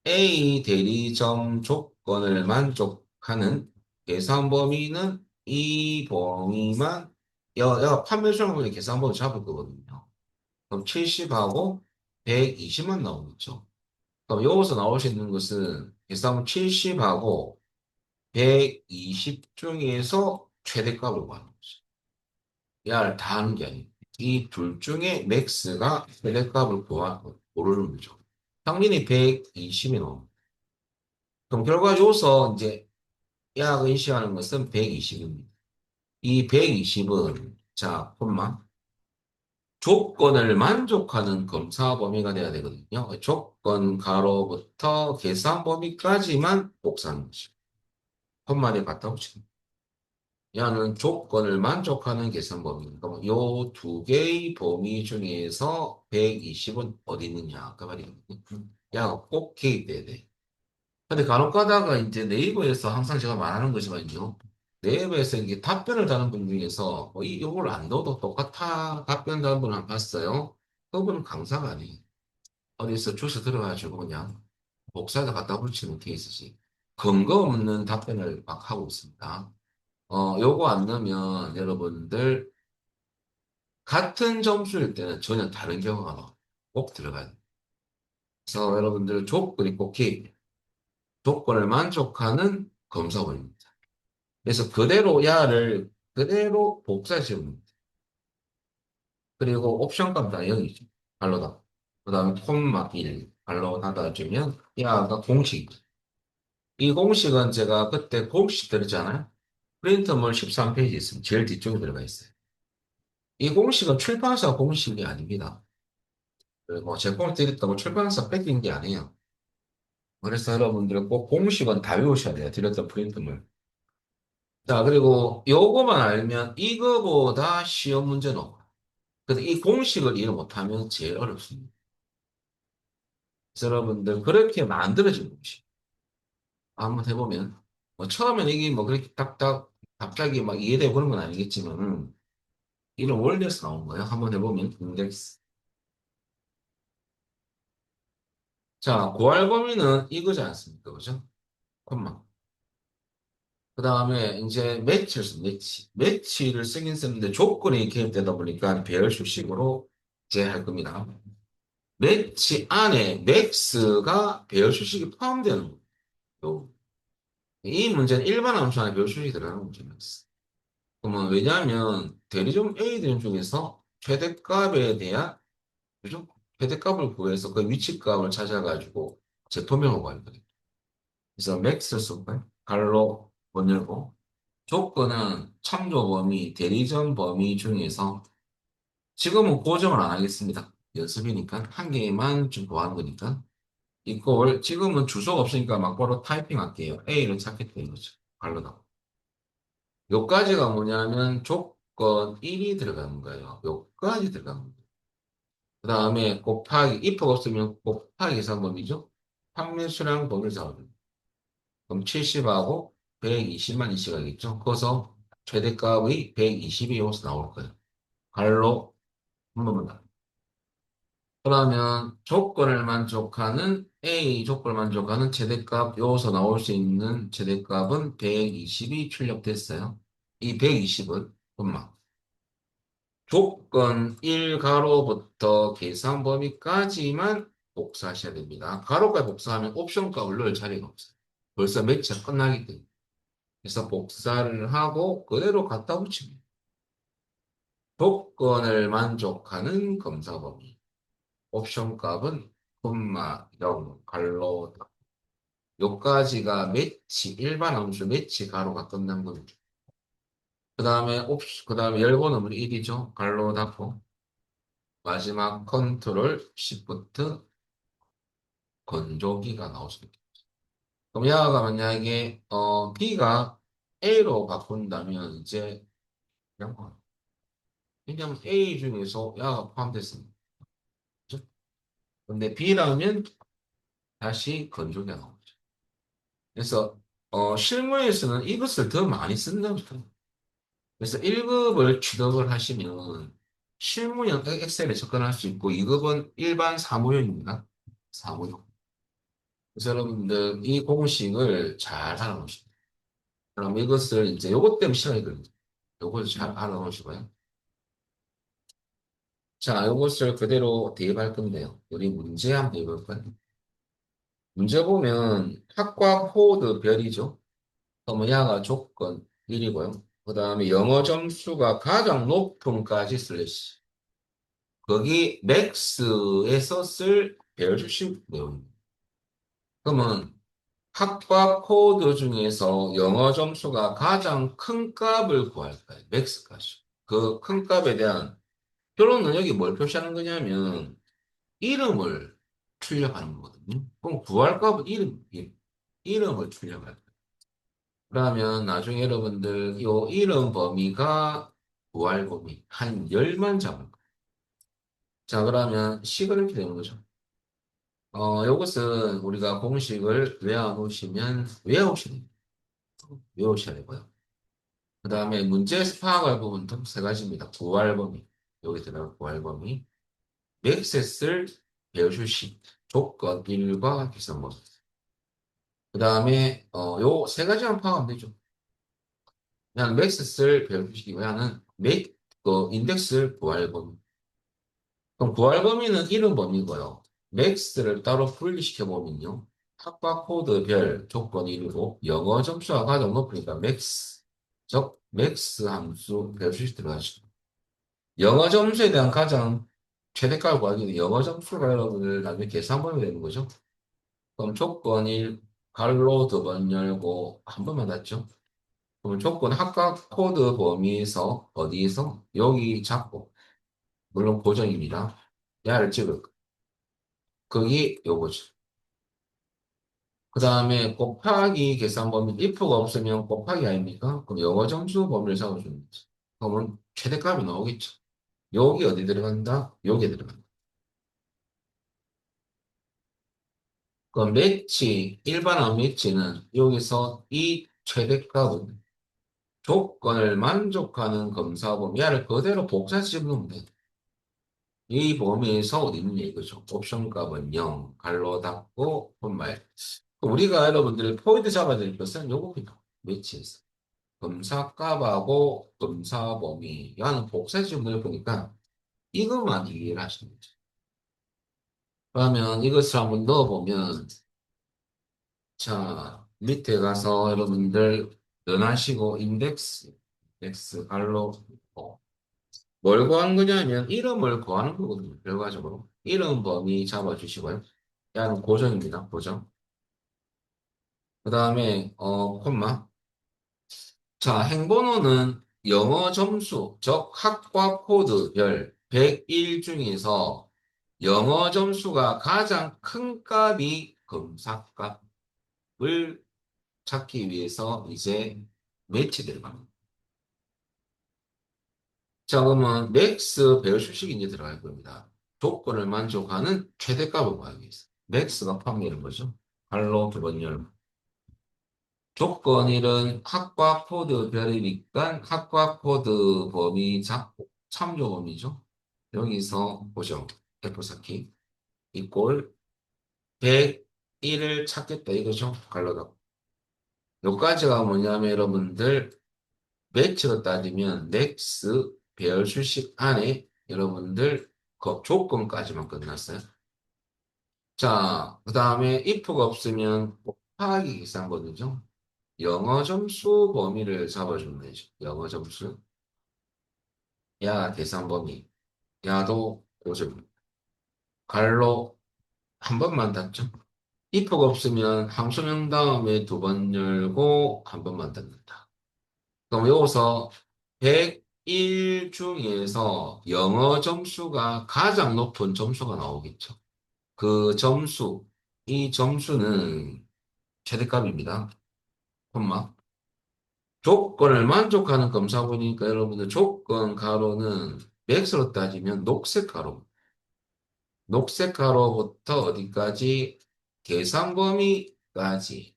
A 대리점 조건을 만족하는 계산 범위는 이 범위만 야 판매 수량분의 계산 범위 잡을 거거든요. 그럼 70하고 120만 나오겠죠. 그럼 여기서 나올 수 있는 것은 계산 70하고 120 중에서 최대값을 구하는 거죠. 야를 다 하는 게 아니고 이 둘 중에 맥스가 최대값을 고르는 거죠. 상민이 120이 나옵니다. 그럼 결과 요서 이제 야가 인식하는 것은 120입니다. 이 120은 자, 콤마 조건을 만족하는 검사 범위가 돼야 되거든요. 조건 가로부터 계산 범위까지만 복사하는 것이죠. 콤마를 갖다 붙이는 야는 조건을 만족하는 계산 범위니까 요두 개의 범위 중에서 120은 어디 있느냐 그 말이거든요. 야가 꼭 개입돼야 돼. 근데 간혹 가다가 이제 네이버에서 항상 제가 말하는 거지만요. 네이버에서 이게 답변을 다는 분 중에서 이걸 안 넣어도 똑같아 답변 다는 분을 안 봤어요. 그분은 강사가 아니에요. 어디서 주워 들어가지고 그냥 복사해서 갖다 붙이는 케이스지. 근거 없는 답변을 막 하고 있습니다. 요거 안 넣으면 여러분들 같은 점수일 때는 전혀 다른 경우가 나와요. 꼭 들어가야 돼요. 그래서 여러분들 조건이 꼭 개입, 조건을 만족하는 검사원입니다. 그래서 그대로 야를 그대로 복사해주면 됩니다. 그리고 옵션 값 다 0이죠. 발로다. 그 다음에 콤마 1 발로 닫아주면 야가 공식이죠. 이 공식은 제가 그때 공식 들었잖아요. 프린터물 13페이지 있으면 제일 뒤쪽에 들어가 있어요. 이 공식은 출판사 공식이 아닙니다. 그리고 제품 드렸다고 출판사 뺏긴 게 아니에요. 그래서 여러분들 꼭 공식은 다 외우셔야 돼요. 드렸던 프린트물. 자, 그리고 요거만 알면 이거보다 쉬운 문제는 없고. 그래서 이 공식을 이해 못하면 제일 어렵습니다. 그래서 여러분들 그렇게 만들어진 공식. 한번 해보면. 뭐 처음엔 이게 뭐 그렇게 딱딱 갑자기 막 이해되고 그런 건 아니겠지만은 이런 원리에서 나온 거예요. 한번 해보면 인덱스. 자, 고할 범위는 이거지 않습니까? 그죠? 콤마. 그 다음에 이제 매치를 씁니다. 매치. 매치를 쓰긴 쓰는데 조건이 개입되다 보니까 배열 수식으로 이제 할 겁니다. 매치 안에 맥스가 배열 수식이 포함되는 거예요. 이 문제는 일반 함수 안에 배열 수식이 들어가는 문제입니다. 그러면 왜냐하면 대리점 A 대리점 중에서 최대값에 대한 그죠? 최대값을 구해서 그 위치값을 찾아가지고 제품명을 구하는 거예요. 그래서 맥스 쓰고 갈로 번열고 조건은 참조 범위, 대리점 범위 중에서 지금은 고정을 안 하겠습니다. 연습이니까 한 개만 좀 구하는 거니까 이걸 지금은 주소가 없으니까 막바로 타이핑할게요. A를 찾겠다 이거죠. 발로다. 요까지가 뭐냐면 조건 1이 들어가는 거예요. 요까지 들어가는 거예요. 그 다음에 곱하기 if가 없으면 곱하기 계산범위죠. 판매 수량 범위를 잡아줍니다. 그럼 70하고 120만 인식하겠죠. 그래서 최대값의 120이 여기서 나올 거예요. 갈로 한 번만 더. 그러면 조건을 만족하는 A 조건을 만족하는 최대값 여기서 나올 수 있는 최대값은 120이 출력됐어요. 이 120은 엄마 조건 1가로부터 계산 범위까지만 복사하셔야 됩니다. 가로까지 복사하면 옵션 값을 넣을 자리가 없어요. 벌써 매치가 끝나기 때문에. 그래서 복사를 하고 그대로 갖다 붙입니다. 조건을 만족하는 검사 범위. 옵션 값은 콤마 0, 갈로 요까지가 매치, 일반 함수 매치 가로가 끝난 겁니다. 그 다음에 열번호는 1이죠. 갈로 닫고. 마지막 컨트롤 시프트 건조기가 나오십니다. 그럼 야가 만약에, B가 A로 바꾼다면 이제, 그냥 그냥 A 중에서 야가 포함됐습니다. 그죠? 근데 B라면 다시 건조기가 나오죠. 그래서, 실무에서는 이것을 더 많이 쓴답니다. 그래서 1급을 취득을 하시면 실무형 엑셀에 접근할 수 있고 2급은 일반 사무용입니다. 사무용. 그래서 여러분들 이 공식을 잘 알아놓으십니다. 그럼 이것을 이제 요것 때문에 시간이 걸립니다. 요걸 잘 알아놓으시고요. 자, 요것을 그대로 대입할 건데요. 우리 문제 한번 대입할까요? 문제 보면 학과 코드 별이죠. 그러면 야가 조건 1이고요. 그 다음에 영어 점수가 가장 높음까지 슬래시. 거기 맥스에서 쓸 배열 수식 내용입니다. 그러면 학과 코드 중에서 영어 점수가 가장 큰 값을 구할까요? 맥스까지. 그 큰 값에 대한 표로 능력이 뭘 표시하는 거냐면 이름을 출력하는 거거든요. 그럼 구할 값은 이름을 출력할 거예요. 그러면 나중에 여러분들 요 이름 범위가 구할 범위 한 열만 잡을 거예요. 자, 그러면 식을 이렇게 되는 거죠. 요것은 우리가 공식을 외우셔야 되고요. 그 다음에 문제에서 파악할 부분도 세 가지입니다. 구할 범위, 여기 들어가 구할 범위, 맥셋을 배우실 조건 1과 기선 범위. 그 다음에, 요 세 가지만 파악하면 되죠. 그냥 맥셋을 배우시기 위한 인덱스를 구할 범위. 그럼 구할 범위는 이름 범위고요. 맥스를 따로 분리시켜 보면요. 학과 코드 별 조건이 이루고 영어 점수가 가장 높으니까 맥스, 즉 맥스 함수 별수식 들어가시고 영어 점수에 대한 가장 최대값을 구하기 위해 영어 점수가 여러분들 나중에 계산번이 되는 거죠. 그럼 조건 1, 갈로 두 번 열고 한 번만 닫죠. 그럼 조건 학과 코드 범위에서 어디에서 여기 잡고 물론 고정입니다. 야를 찍을 그게 요거죠. 그 다음에 곱하기 계산 범위 if가 없으면 곱하기 아닙니까? 그럼 영어 점수 범위를 잡아주는 거죠. 그러면 최대값이 나오겠죠. 여기 어디 들어간다? 여기에 들어간다. 그럼 일반항 매치는 여기서 이 최대값은 조건을 만족하는 검사 범위, 야를 그대로 복사 집으면 돼. 이 범위에서 어디 있느냐 이거죠. 옵션 값은 0, 갈로 닫고, 본말. 우리가 여러분들이 포인트 잡아야 될 것은 요겁니다. 매치에서. 검사값하고 검사 범위. 야는 복사 지문을 보니까 이것만 이해를 하시는 거죠. 그러면 이것을 한번 넣어보면, 자, 밑에 가서 여러분들 연하시고 인덱스, 갈로, 뭘 구하는 거냐면 이름을 구하는 거거든요. 결과적으로. 이름 범위 잡아주시고요. 야는 고정입니다. 고정. 그 다음에, 콤마. 자, 행번호는 영어 점수, 즉 학과 코드별 101 중에서 영어 점수가 가장 큰 값이 검사값을 찾기 위해서 이제 매치될 겁니다. 자, 그러면 맥스 배열 수식이 이제 들어갈 겁니다. 조건을 만족하는 최대값을 구하기 위해서. 맥스가 포함되는 거죠. 발로 두 번 열고. 조건 1은 학과 코드 별이니까 학과 코드 범위 잡고 참조 범위죠. 여기서 보죠. F4키 이꼴 101을 찾겠다 이거죠. 갈라다. 요까지가 뭐냐면 여러분들 매치로 따지면 넥스 배열 수식 안에 여러분들 그 조건까지만 끝났어요. 자, 그 다음에 if가 없으면 곱하기 계산거든요. 영어 점수 범위를 잡아주면 되죠. 영어 점수. 야, 계산 범위. 야도 5점. 갈로 한 번만 닫죠. if가 없으면 함수명 다음에 두 번 열고 한 번만 닫는다. 그럼 여기서 101 중에서 영어 점수가 가장 높은 점수가 나오겠죠. 그 점수, 이 점수는 최대값입니다. 콤마. 조건을 만족하는 검사본이니까 여러분들 조건 가로는 맥스로 따지면 녹색 가로. 녹색 가로부터 어디까지? 계산 범위까지.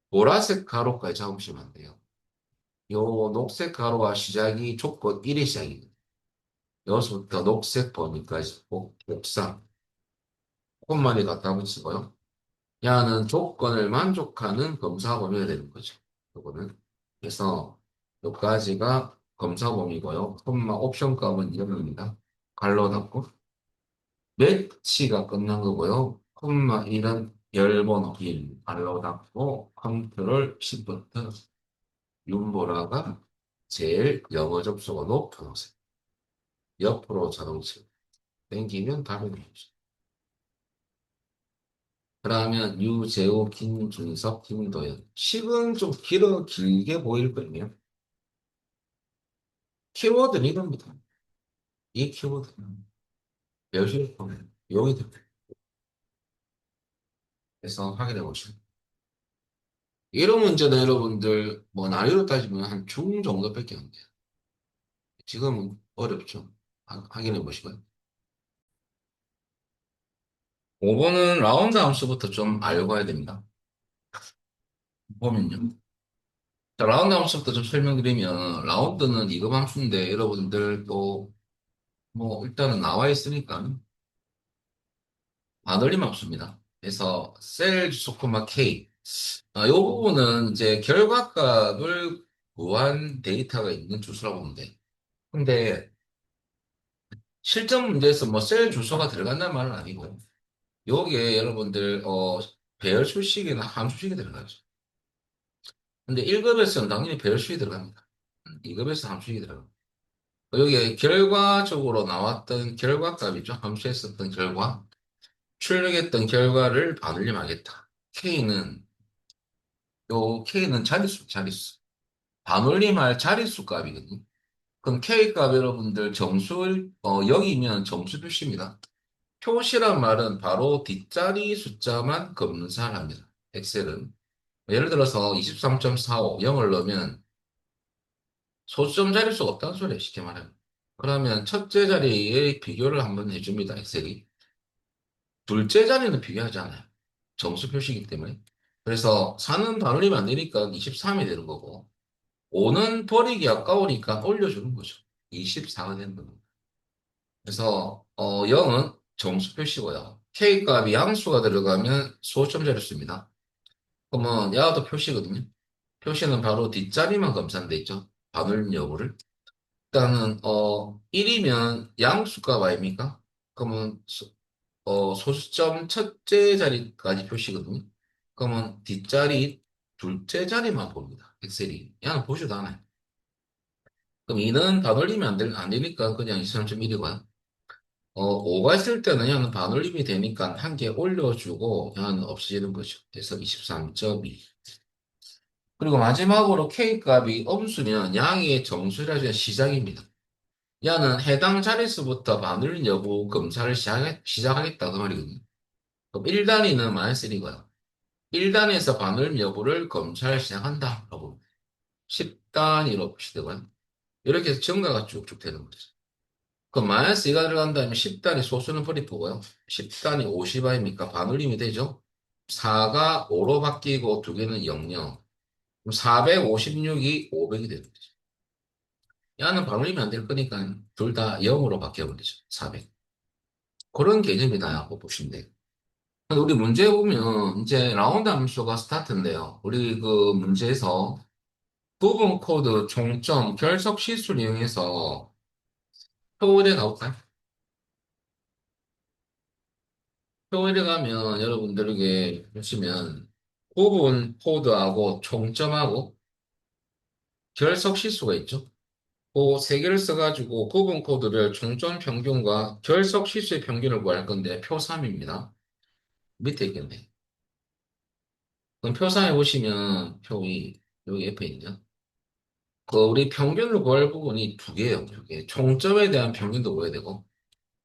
보라색 가로까지 잡으시면 안 돼요. 요 녹색 가로가 시작이 조건 1이 시작입니다. 여기서부터 녹색 범위까지 곱상. 콤마를 갖다 붙이고요. 야는 조건을 만족하는 검사 범위가 되는 거죠. 요거는. 그래서 여기까지가 검사 범위고요. 콤마 옵션 값은 0입니다. 갈로 닫고 매치가 끝난 거고요. 콤마 1은 열번호 1 갈로 닫고 컨트롤 시프트 윤보라가 제일 영어 접수가 높은 곳에 옆으로 자동차 땡기면 답이 나오죠. 그러면 유재호, 김준석, 김도연. 식은 좀 길게 보일 거예요. 키워드는 이겁니다. 이 키워드는 몇일 보면 용이 됩니다. 그래서 확인해 보시면. 이런 문제는 여러분들 뭐 나이로 따지면 한 중 정도밖에 안 돼요. 지금은 어렵죠. 확인해 보시고요. 5번은 라운드 함수부터 좀 알고 가야 됩니다. 보면요. 자, 라운드 함수부터 좀 설명드리면 라운드는 이거 함수인데 여러분들 또 뭐 일단은 나와 있으니까 반올림 함수입니다. 그래서 셀 주소 콤마 K. 요 부분은 이제 결과값을 구한 데이터가 있는 주소라고 보면 돼. 근데 실전 문제에서 뭐 셀 주소가 들어간다는 말은 아니고 여기에 여러분들 배열 수식이나 함수식이 들어가죠. 근데 1급에서는 당연히 배열 수식이 들어갑니다. 2급에서 함수식이 들어갑니다. 여기에 결과적으로 나왔던 결과값이죠. 함수에 썼던 결과. 출력했던 결과를 반올림하겠다. K는 자릿수, 자릿수. 반올림할 자릿수 값이거든요. 그럼 K 값 여러분들 정수, 0이면 정수 표시입니다. 표시란 말은 바로 뒷자리 숫자만 검사를 합니다. 엑셀은. 예를 들어서 23.45, 0을 넣으면 소수점 자릿수가 없다는 소리예요, 쉽게 말하면. 그러면 첫째 자리에 비교를 한번 해줍니다, 엑셀이. 둘째 자리는 비교하지 않아요. 정수 표시이기 때문에. 그래서 4는 반올리면 안 되니까 23이 되는 거고, 5는 버리기 아까우니까 올려주는 거죠. 24가 되는 겁니다. 그래서 0은 정수 표시고요. K 값이 양수가 들어가면 소수점 자릿수입니다. 그러면 야도 표시거든요. 표시는 바로 뒷자리만 검사돼 있죠. 반올림 여부를. 일단은 1이면 양수값 아닙니까? 그러면 소수점 첫째 자리까지 표시거든요. 그러면 뒷자리 둘째 자리만 봅니다. 엑셀이. 야는 보지도 않아요. 그럼 2는 반올림이 안 되니까 그냥 23.1이고요. 5가 있을 때는 야는 반올림이 되니까 한 개 올려주고 야는 없어지는 거죠. 그래서 23.2. 그리고 마지막으로 K값이 음수면 양의 정수라는 시작입니다. 야는 해당 자릿수부터 반올림 여부 검사를 시작하겠다 그 말이거든요. 그럼 1단위는 마이너스1이고요. 1단에서 반올림 여부를 검사를 시작한다. 라고 10단위로 표시되고요. 이렇게 해서 증가가 쭉쭉 되는 거죠. 그럼 마이너스 2가 들어간다면 10단위 소수는 버리고요. 10단위 50이니까 반올림이 되죠. 4가 5로 바뀌고 두 개는 0, 0. 그럼 456이 500이 되는 거죠. 야는 반올림이 안 될 거니까 둘 다 0으로 바뀌어버리죠. 400. 그런 개념이다라고 보시면 돼요. 우리 문제 보면 이제 라운드 함수가 스타트인데요. 우리 그 문제에서 부분 코드, 총점, 결석 실수를 이용해서 표에 가볼까요? 표일에 가면 여러분들에게 보시면 구분 코드하고 총점하고 결석 실수가 있죠. 그 세 개를 써가지고 구분 코드를 총점 평균과 결석 실수의 평균을 구할 건데 표 3입니다. 밑에 있겠네. 그럼 표 3에 보시면 표 2, 여기 옆에 있냐? 그 우리 평균을 구할 부분이 두 개예요. 두 개. 총점에 대한 평균도 구해야 되고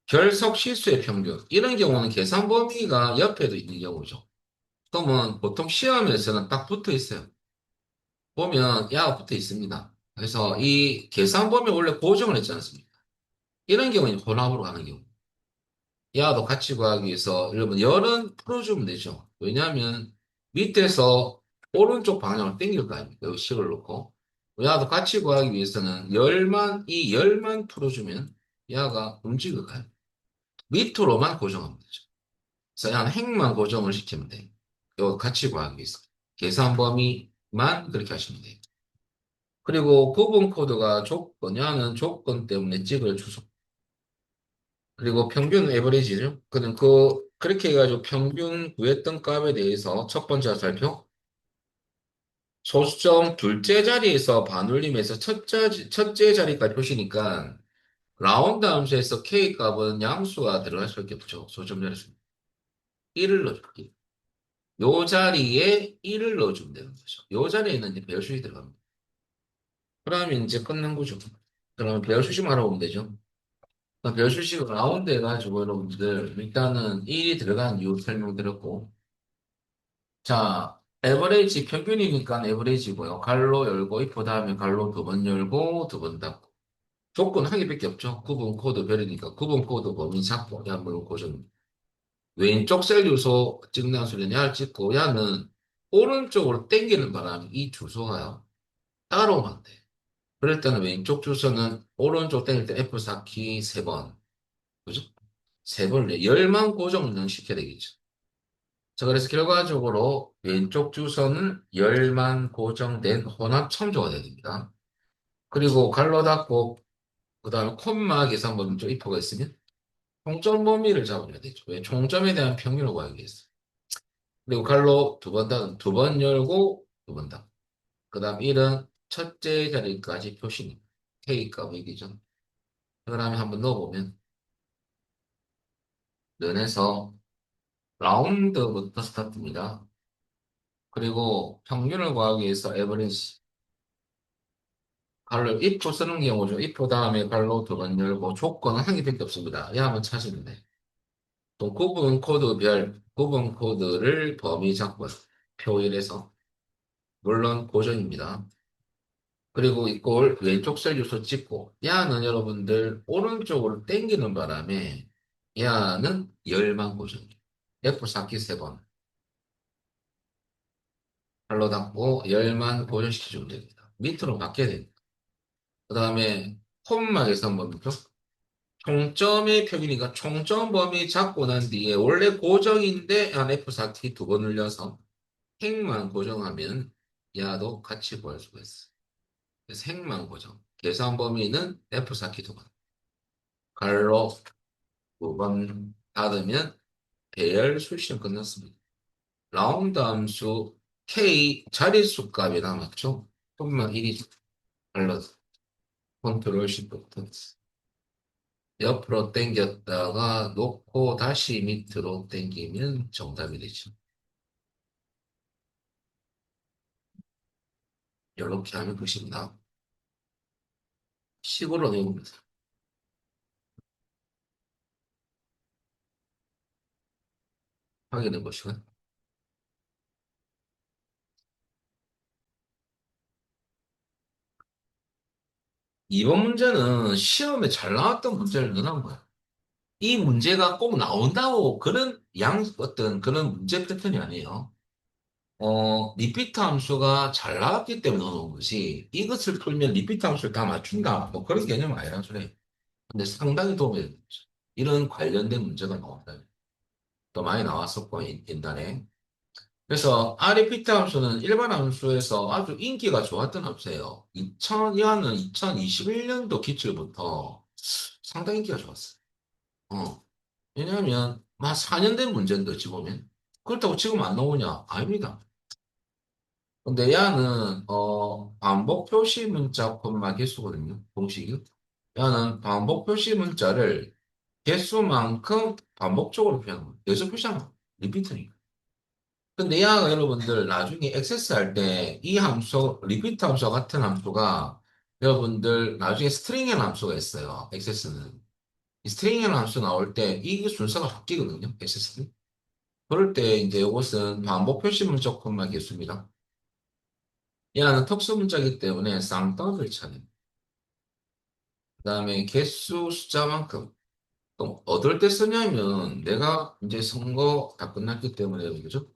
결석 실수의 평균. 이런 경우는 계산 범위가 옆에도 있는 경우죠. 그러면 보통 시험에서는 딱 붙어 있어요. 보면 야가 붙어 있습니다. 그래서 이 계산 범위 원래 고정을 했지 않습니까? 이런 경우는 혼합으로 가는 경우. 야도 같이 구하기 위해서 여러분 열은 풀어주면 되죠. 왜냐하면 밑에서 오른쪽 방향을 당길 거 아닙니까? 여기 식을 놓고. 야도 같이 구하기 위해서는 이 열만 풀어주면 야가 움직일 거예요. 밑으로만 고정하면 되죠. 그래서 한 핵만 고정을 시키면 돼요. 이거 같이 구하기 위해서. 계산 범위만 그렇게 하시면 돼요. 그리고 구분 코드가 조건이는 조건 때문에 찍을 주소. 그리고 평균 에버리지죠. 그렇게 해가지고 평균 구했던 값에 대해서 첫 번째 살펴. 소수점 둘째 자리에서 반올림해서 첫째 자리까지 표시니까 라운드 함수에서 K 값은 양수가 들어갈 수밖에 없죠. 소수점 자리에서. 1을 넣어줄게요. 요 자리에 1을 넣어주면 되는 거죠. 요 자리에는 이제 배열수식 들어갑니다. 그러면 이제 끝난 거죠. 그러면 배열수식만 알아보면 되죠. 배열수식을 라운드 해가지고 여러분들 일단은 1이 들어간 이유 설명드렸고 자 에버레이지 평균이니까 에버레이지고요. 갈로 열고 if 다음에 갈로 두 번 열고 두 번 닫고 조건 한 개밖에 없죠. 구분 코드 별이니까 구분 코드 범위 잡고 야물 고정 왼쪽 셀 주소 찍는 소리는 야를 찍고 야는 오른쪽으로 당기는 바람에 이 주소가요. 따로만 돼. 그럴 때는 왼쪽 주소는 오른쪽 당길 때 F4키 세 번. 그죠? 세 번을 열만 고정은 시켜야 되겠죠. 자, 그래서 결과적으로 왼쪽 주소는 열만 고정된 혼합 첨조가 돼야 됩니다. 그리고 갈로 닫고 그 다음에 콤마 계산 범위 쪽 if가 있으면 총점 범위를 잡아줘야 되죠. 왜? 총점에 대한 평균을 구하기 위해서. 그리고 갈로 두 번 닫은 두 번 열고 두 번 닫고 그 다음 1은 첫째 자리까지 표시입니다. K값 이기죠. 그 다음에 한번 넣어보면 른에서 라운드부터 스타트입니다. 그리고 평균을 구하기 위해서 에버리지 갈로 if 쓰는 경우죠. if 다음에 갈로 두 번 열고 조건은 한 개밖에 없습니다. 이 한번 찾으면 돼. 또 구분 코드를 범위 잡고 표일에서 물론 고정입니다. 그리고 이걸 왼쪽 셀 주소 찍고 야는 여러분들 오른쪽으로 당기는 바람에 야는 열만 고정. F4키 세 번. 발로 닫고 열만 고정시켜주면 됩니다. 밑으로 바뀌어야 됩니다. 그 다음에 콤마에서 한번 볼게요. 총점의 표기니까 총점 범위 잡고 난 뒤에 원래 고정인데 한 F4키 두 번 눌려서 행만 고정하면 야도 같이 구할 수가 있어. 그래서 행만 고정. 계산 범위는 F4키 두 번. 갈로 두 번 닫으면 배열 수식은 끝났습니다. 라운드 함수 K 자릿수 값이 남았죠. 콤마 1이 갈로 컨트롤 시프트 옆으로 당겼다가 놓고 다시 밑으로 당기면 정답이 되죠. 이렇게 하면 끝입니다. 식으로 내봅니다. 확인해 보시고. 이번 문제는 시험에 잘 나왔던 문제를 넣어놓은 거야. 이 문제가 꼭 나온다고 그런 어떤 그런 문제 패턴이 아니에요. 리피트 함수가 잘 나왔기 때문에 넣어놓은 것이 이것을 풀면 리피트 함수를 다 맞춘다. 뭐 그런 개념은 아니란 소리예요. 근데 상당히 도움이 됩니다. 이런 관련된 문제가 나온다. 또 많이 나왔었고, 옛날에. 그래서 아리피트 함수는 일반 함수에서 아주 인기가 좋았던 함수예요. 2000년은 2021년도 기출부터 상당히 인기가 좋았어요. 어. 왜냐하면 막 4년 된 문제인데, 어찌 보면. 그렇다고 지금 안 나오냐? 아닙니다. 근데 야는, 반복 표시 문자 콤마 개수거든요. 공식이. 야는 반복 표시 문자를 개수만큼 반복적으로 표현하는 거예요. 여기서 표시하는 거예요. 리피트니까. 근데 야가 여러분들 나중에 액세스 할 때 이 함수, 리피트 함수와 같은 함수가 여러분들 나중에 스트링이라는 함수가 있어요. 액세스는. 이 스트링이라는 함수 나올 때 이 순서가 바뀌거든요. 액세스는. 그럴 때 이제 이것은 반복 표시 문자 콤마 개수입니다. 얘는 특수 문자이기 때문에 쌍따옴을 쳐요. 그다음에 개수 숫자만큼 또 어떨 때 쓰냐면 내가 이제 선거 다 끝났기 때문에 그죠?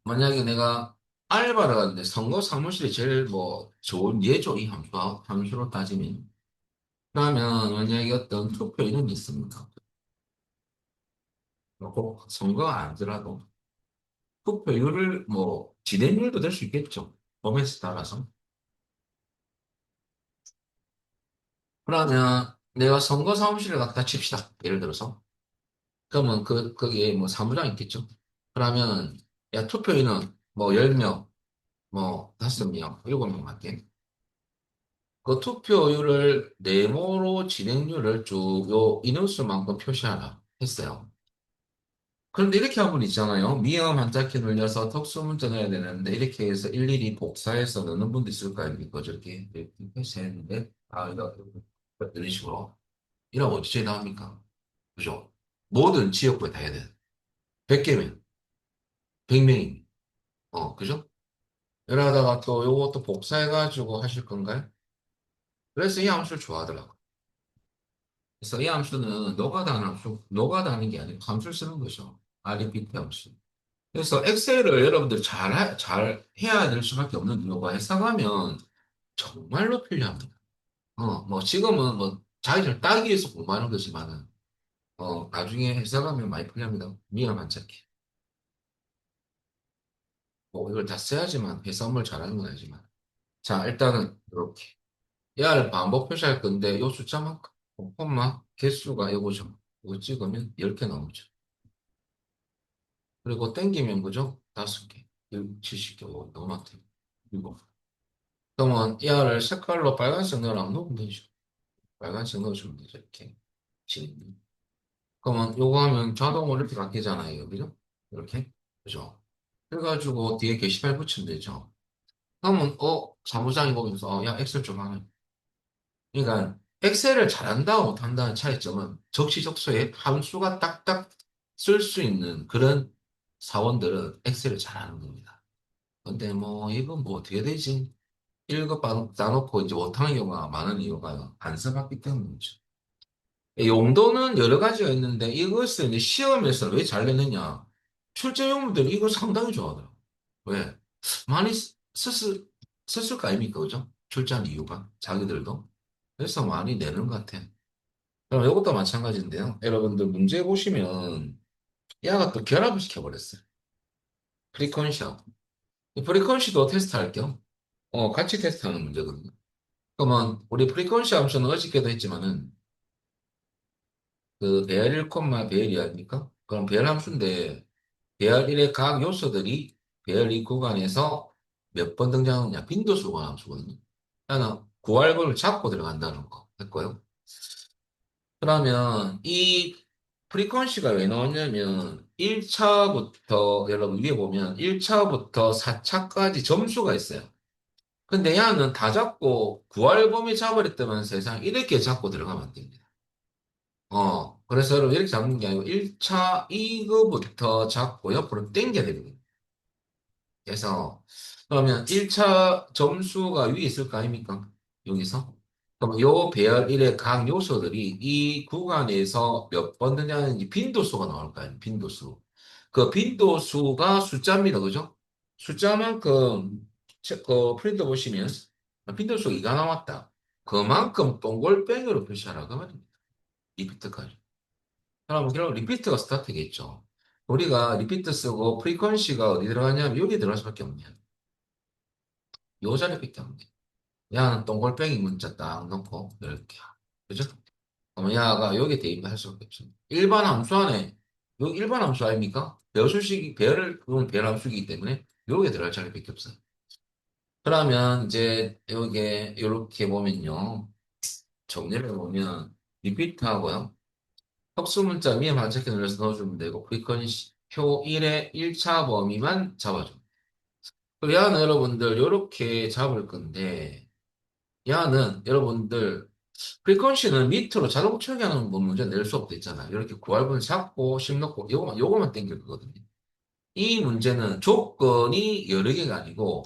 만약에 내가 알바를 하는데 선거 사무실이 제일 뭐 좋은 예죠 이 함수로 따지면 그러면 만약에 어떤 투표 이런 게 있습니다. 꼭 선거가 아니더라도 투표율을 뭐 진행률도 될 수 있겠죠. 범위에 따라서. 그러면 내가 선거 사무실에 갔다 칩시다. 예를 들어서. 그러면 거기에 뭐 사무장 있겠죠. 그러면, 야, 투표인은 뭐 10명, 뭐 5명, 7명 할게. 그 투표율을 네모로 진행률을 쭉 요 인원수만큼 표시하라 했어요. 그런데 이렇게 한 분 있잖아요. 미음 한자키 눌려서 특수문자 넣어야 되는데 이렇게 해서 일일이 복사해서 넣는 분도 있을 거 아닙니까? 저렇게 이렇게 했는데 이런 식으로. 이러면 어찌 나옵니까? 그죠? 모든 지역구에 다 해야 돼. 100개면 100명입니다. 그죠? 이러다가 또 요것도 복사해가지고 하실 건가요? 그래서 이 함수를 좋아하더라고. 그래서 이 함수는 노가다는 함수, 노가다는 게 아니고 함수를 쓰는 거죠. REPT 함수. 그래서 엑셀을 여러분들 잘 해야 될 수밖에 없는 이유가 해석하면 정말로 편리합니다. 뭐 지금은 뭐 자기를 따기 위해서 공부하는 거지만은, 나중에 해석하면 많이 편리합니다. 미흡한 찾기. 뭐 이걸 다 써야지만 해석을 잘하는 건 아니지만. 자, 일단은 이렇게. 얘를 반복 표시할 건데 요 숫자만큼 콤마 개수가 요거죠. 이거 찍으면 10개 나오죠. 그리고 땡기면 그죠? 5개, 70개, 너무 많대요. 그리고 그러면 얘를 색깔로 빨간색 넣으라면 넣으면 되죠. 빨간색 넣어주면 되죠. 이렇게. 진행. 그러면 요거 하면 자동으로 이렇게 바뀌잖아요. 그죠? 이렇게. 그죠? 그래가지고 뒤에 게시판 붙이면 되죠. 그러면 사무장이 보면서 야 엑셀 좀 하네. 그러니까 엑셀을 잘한다 못한다는 차이점은 적시적소에 함수가 딱딱 쓸 수 있는 그런 사원들은 엑셀을 잘하는 겁니다. 근데 뭐 이건 뭐 어떻게 되지? 1급 따놓고 이제 못하는 경우가 많은 이유가 안 써봤기 때문이죠. 용도는 여러 가지가 있는데 이것을 이제 시험에서 왜 잘 내느냐? 출제 용어들이 이거 상당히 좋아하더라고. 왜? 많이 썼을 거 아닙니까? 그죠? 출제한 이유가 자기들도. 그래서 많이 내는 것 같아. 그럼 이것도 마찬가지인데요. 여러분들 문제 보시면 얘가 또 결합을 시켜버렸어요. 프리퀀시하고. 이 프리퀀시도 테스트 할게요. 같이 테스트하는 문제거든요. 그러면 우리 프리퀀시 함수는 어저께도 했지만은 그 배열 1, 배열 2 아닙니까? 그럼 배열 함수인데 배열 1의 각 요소들이 배열 2 구간에서 몇 번 등장하느냐 빈도수 구간 함수거든요. 나는 구할번을 잡고 들어간다는 거 했고요. 그러면 이 프리퀀시가 왜 나왔냐면 1차부터 여러분 위에 보면 1차부터 4차까지 점수가 있어요. 근데 야는 다 잡고 구할 범위 잡으랬다면 세상 이렇게 잡고 들어가면 안 됩니다. 그래서 여러분 이렇게 잡는 게 아니고 1차 이거부터 잡고 옆으로 당겨야 되거든요. 그래서 그러면 1차 점수가 위에 있을 거 아닙니까? 여기서. 그럼 요 배열 1의 각 요소들이 이 구간에서 몇 번 드냐는 빈도수가 나올 거 아니에요. 빈도수. 그 빈도수가 숫자입니다. 그죠? 숫자만큼 프린트 보시면 빈도수가 2가 나왔다. 그만큼 동글뱅이로 표시하라 그 말입니다. 리피트까지. 그럼 결국 리피트가 스타트겠죠. 우리가 리피트 쓰고 프리퀀시가 어디 들어가냐면 여기 들어갈 수밖에 없네요. 요 자리에 있기 때문에. 야는 동글뱅이 문자 딱 넣고 이렇게. 그죠? 그러면 야가 여기에 대입할 수밖에 없죠. 일반 함수 안에, 여기 일반 함수 아닙니까? 배열수식이, 배열을, 그건 배열 함수이기 때문에 여기에 들어갈 자리밖에 없어요. 그러면 이제 여기에 이렇게 보면요. 정리를 해보면 리피트 하고요. 흡수 문자 위에 반짝이 눌러서 넣어주면 되고 프리퀀시표 1의 1차 범위만 잡아줘. 그럼 야는 여러분들 이렇게 잡을 건데 야는 여러분들 프리퀀시는 밑으로 자동 처리하는 건 문제 낼 수 없다 있잖아. 이렇게 구할분 잡고 10 넣고 요거만 땡길 거거든요. 이 문제는 조건이 여러 개가 아니고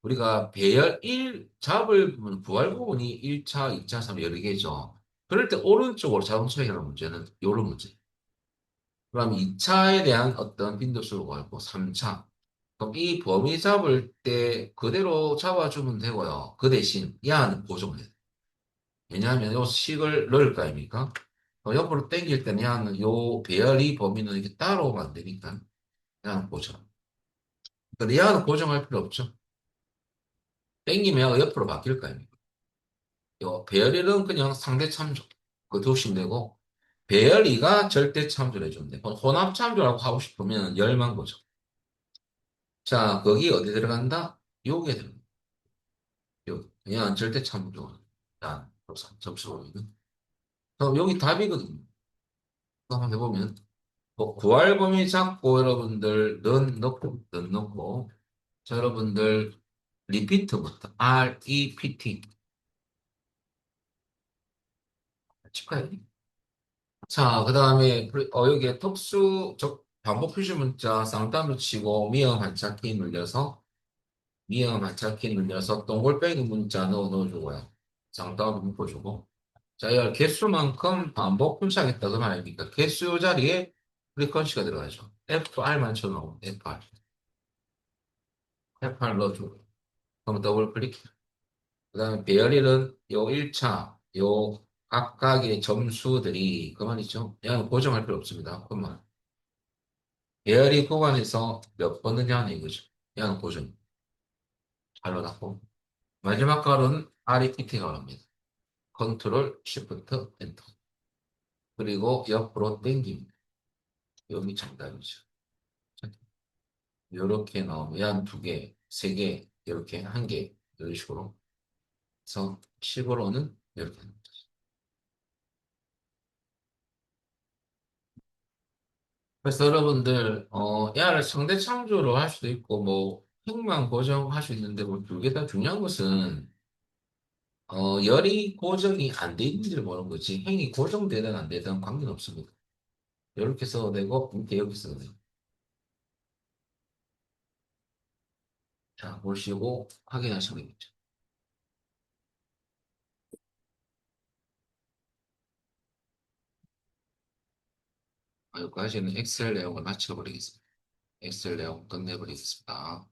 우리가 배열 1 잡을 부분 구할 부분이 1차, 2차, 3 여러 개죠. 그럴 때 오른쪽으로 자동 처리하는 문제는 요런 문제. 그럼 2차에 대한 어떤 빈도수를 구하고 3차. 그럼 이 범위 잡을 때 그대로 잡아주면 되고요. 그 대신 야는 고정을 해요. 왜냐하면 요 식을 넣을 거 아닙니까? 옆으로 당길 때는 야는 요 배열이 범위는 이렇게 따로 오면 안 되니까 야는 고정. 근데 야는 고정할 필요 없죠. 당기면 야가 옆으로 바뀔 거 아닙니까? 요 배열이는 그냥 상대 참조. 그거 두시면 되고 배열이가 절대 참조를 해주면 돼. 그럼 혼합 참조라고 하고 싶으면 열만 고정. 자, 거기 어디 들어간다? 요게 들어간다. 요. 그냥 절대 참조. 자, 점수 보이는. 그럼 여기 답이거든요. 한번 해보면. 뭐 구할 범위 잡고 여러분들 넣넣고 자, 여러분들 리피트부터 REPT 칠까요? 자, 그 다음에 여기에 반복 표시 문자 쌍따옴을 치고 미음 반짝기 눌려서 동글뱅이 문자 넣어주고요. 쌍따옴 묶어주고 자, 이 개수만큼 반복 분사하겠다 그 말입니까? 개수 자리에 프리퀀시가 들어가죠. FR만 쳐놓으면 FR 넣어주고 그럼 더블 클릭. 그 다음에 배열일은 요 1차 요 각각의 점수들이 그만이죠. 그냥 고정할 필요 없습니다. 그만. 배열이 구간에서 몇 번 넣냐는 이거죠. 그냥 고정. 잘 넣어놨고 마지막 가로는 REPT 가로입니다. 컨트롤 쉬프트 엔터. 그리고 옆으로 당깁니다. 여기 정답이죠. 이렇게 나오면 한 두 개, 세 개, 이렇게 한 개, 이런 식으로. 그래서 식으로는 이렇게 합니다. 그래서 여러분들, 얘를 상대 창조로 할 수도 있고, 뭐, 행만 고정할 수 있는데, 뭐, 두 개 다 중요한 것은, 열이 고정이 안 돼 있는지를 보는 거지, 행이 고정되든 안 되든 관계는 없습니다. 이렇게 써도 되고, 이렇게 여기 써도 되고. 자, 보시고 확인하시면 되겠죠. 여기까지는 엑셀 내용을 마쳐버리겠습니다. 엑셀 내용 끝내버리겠습니다.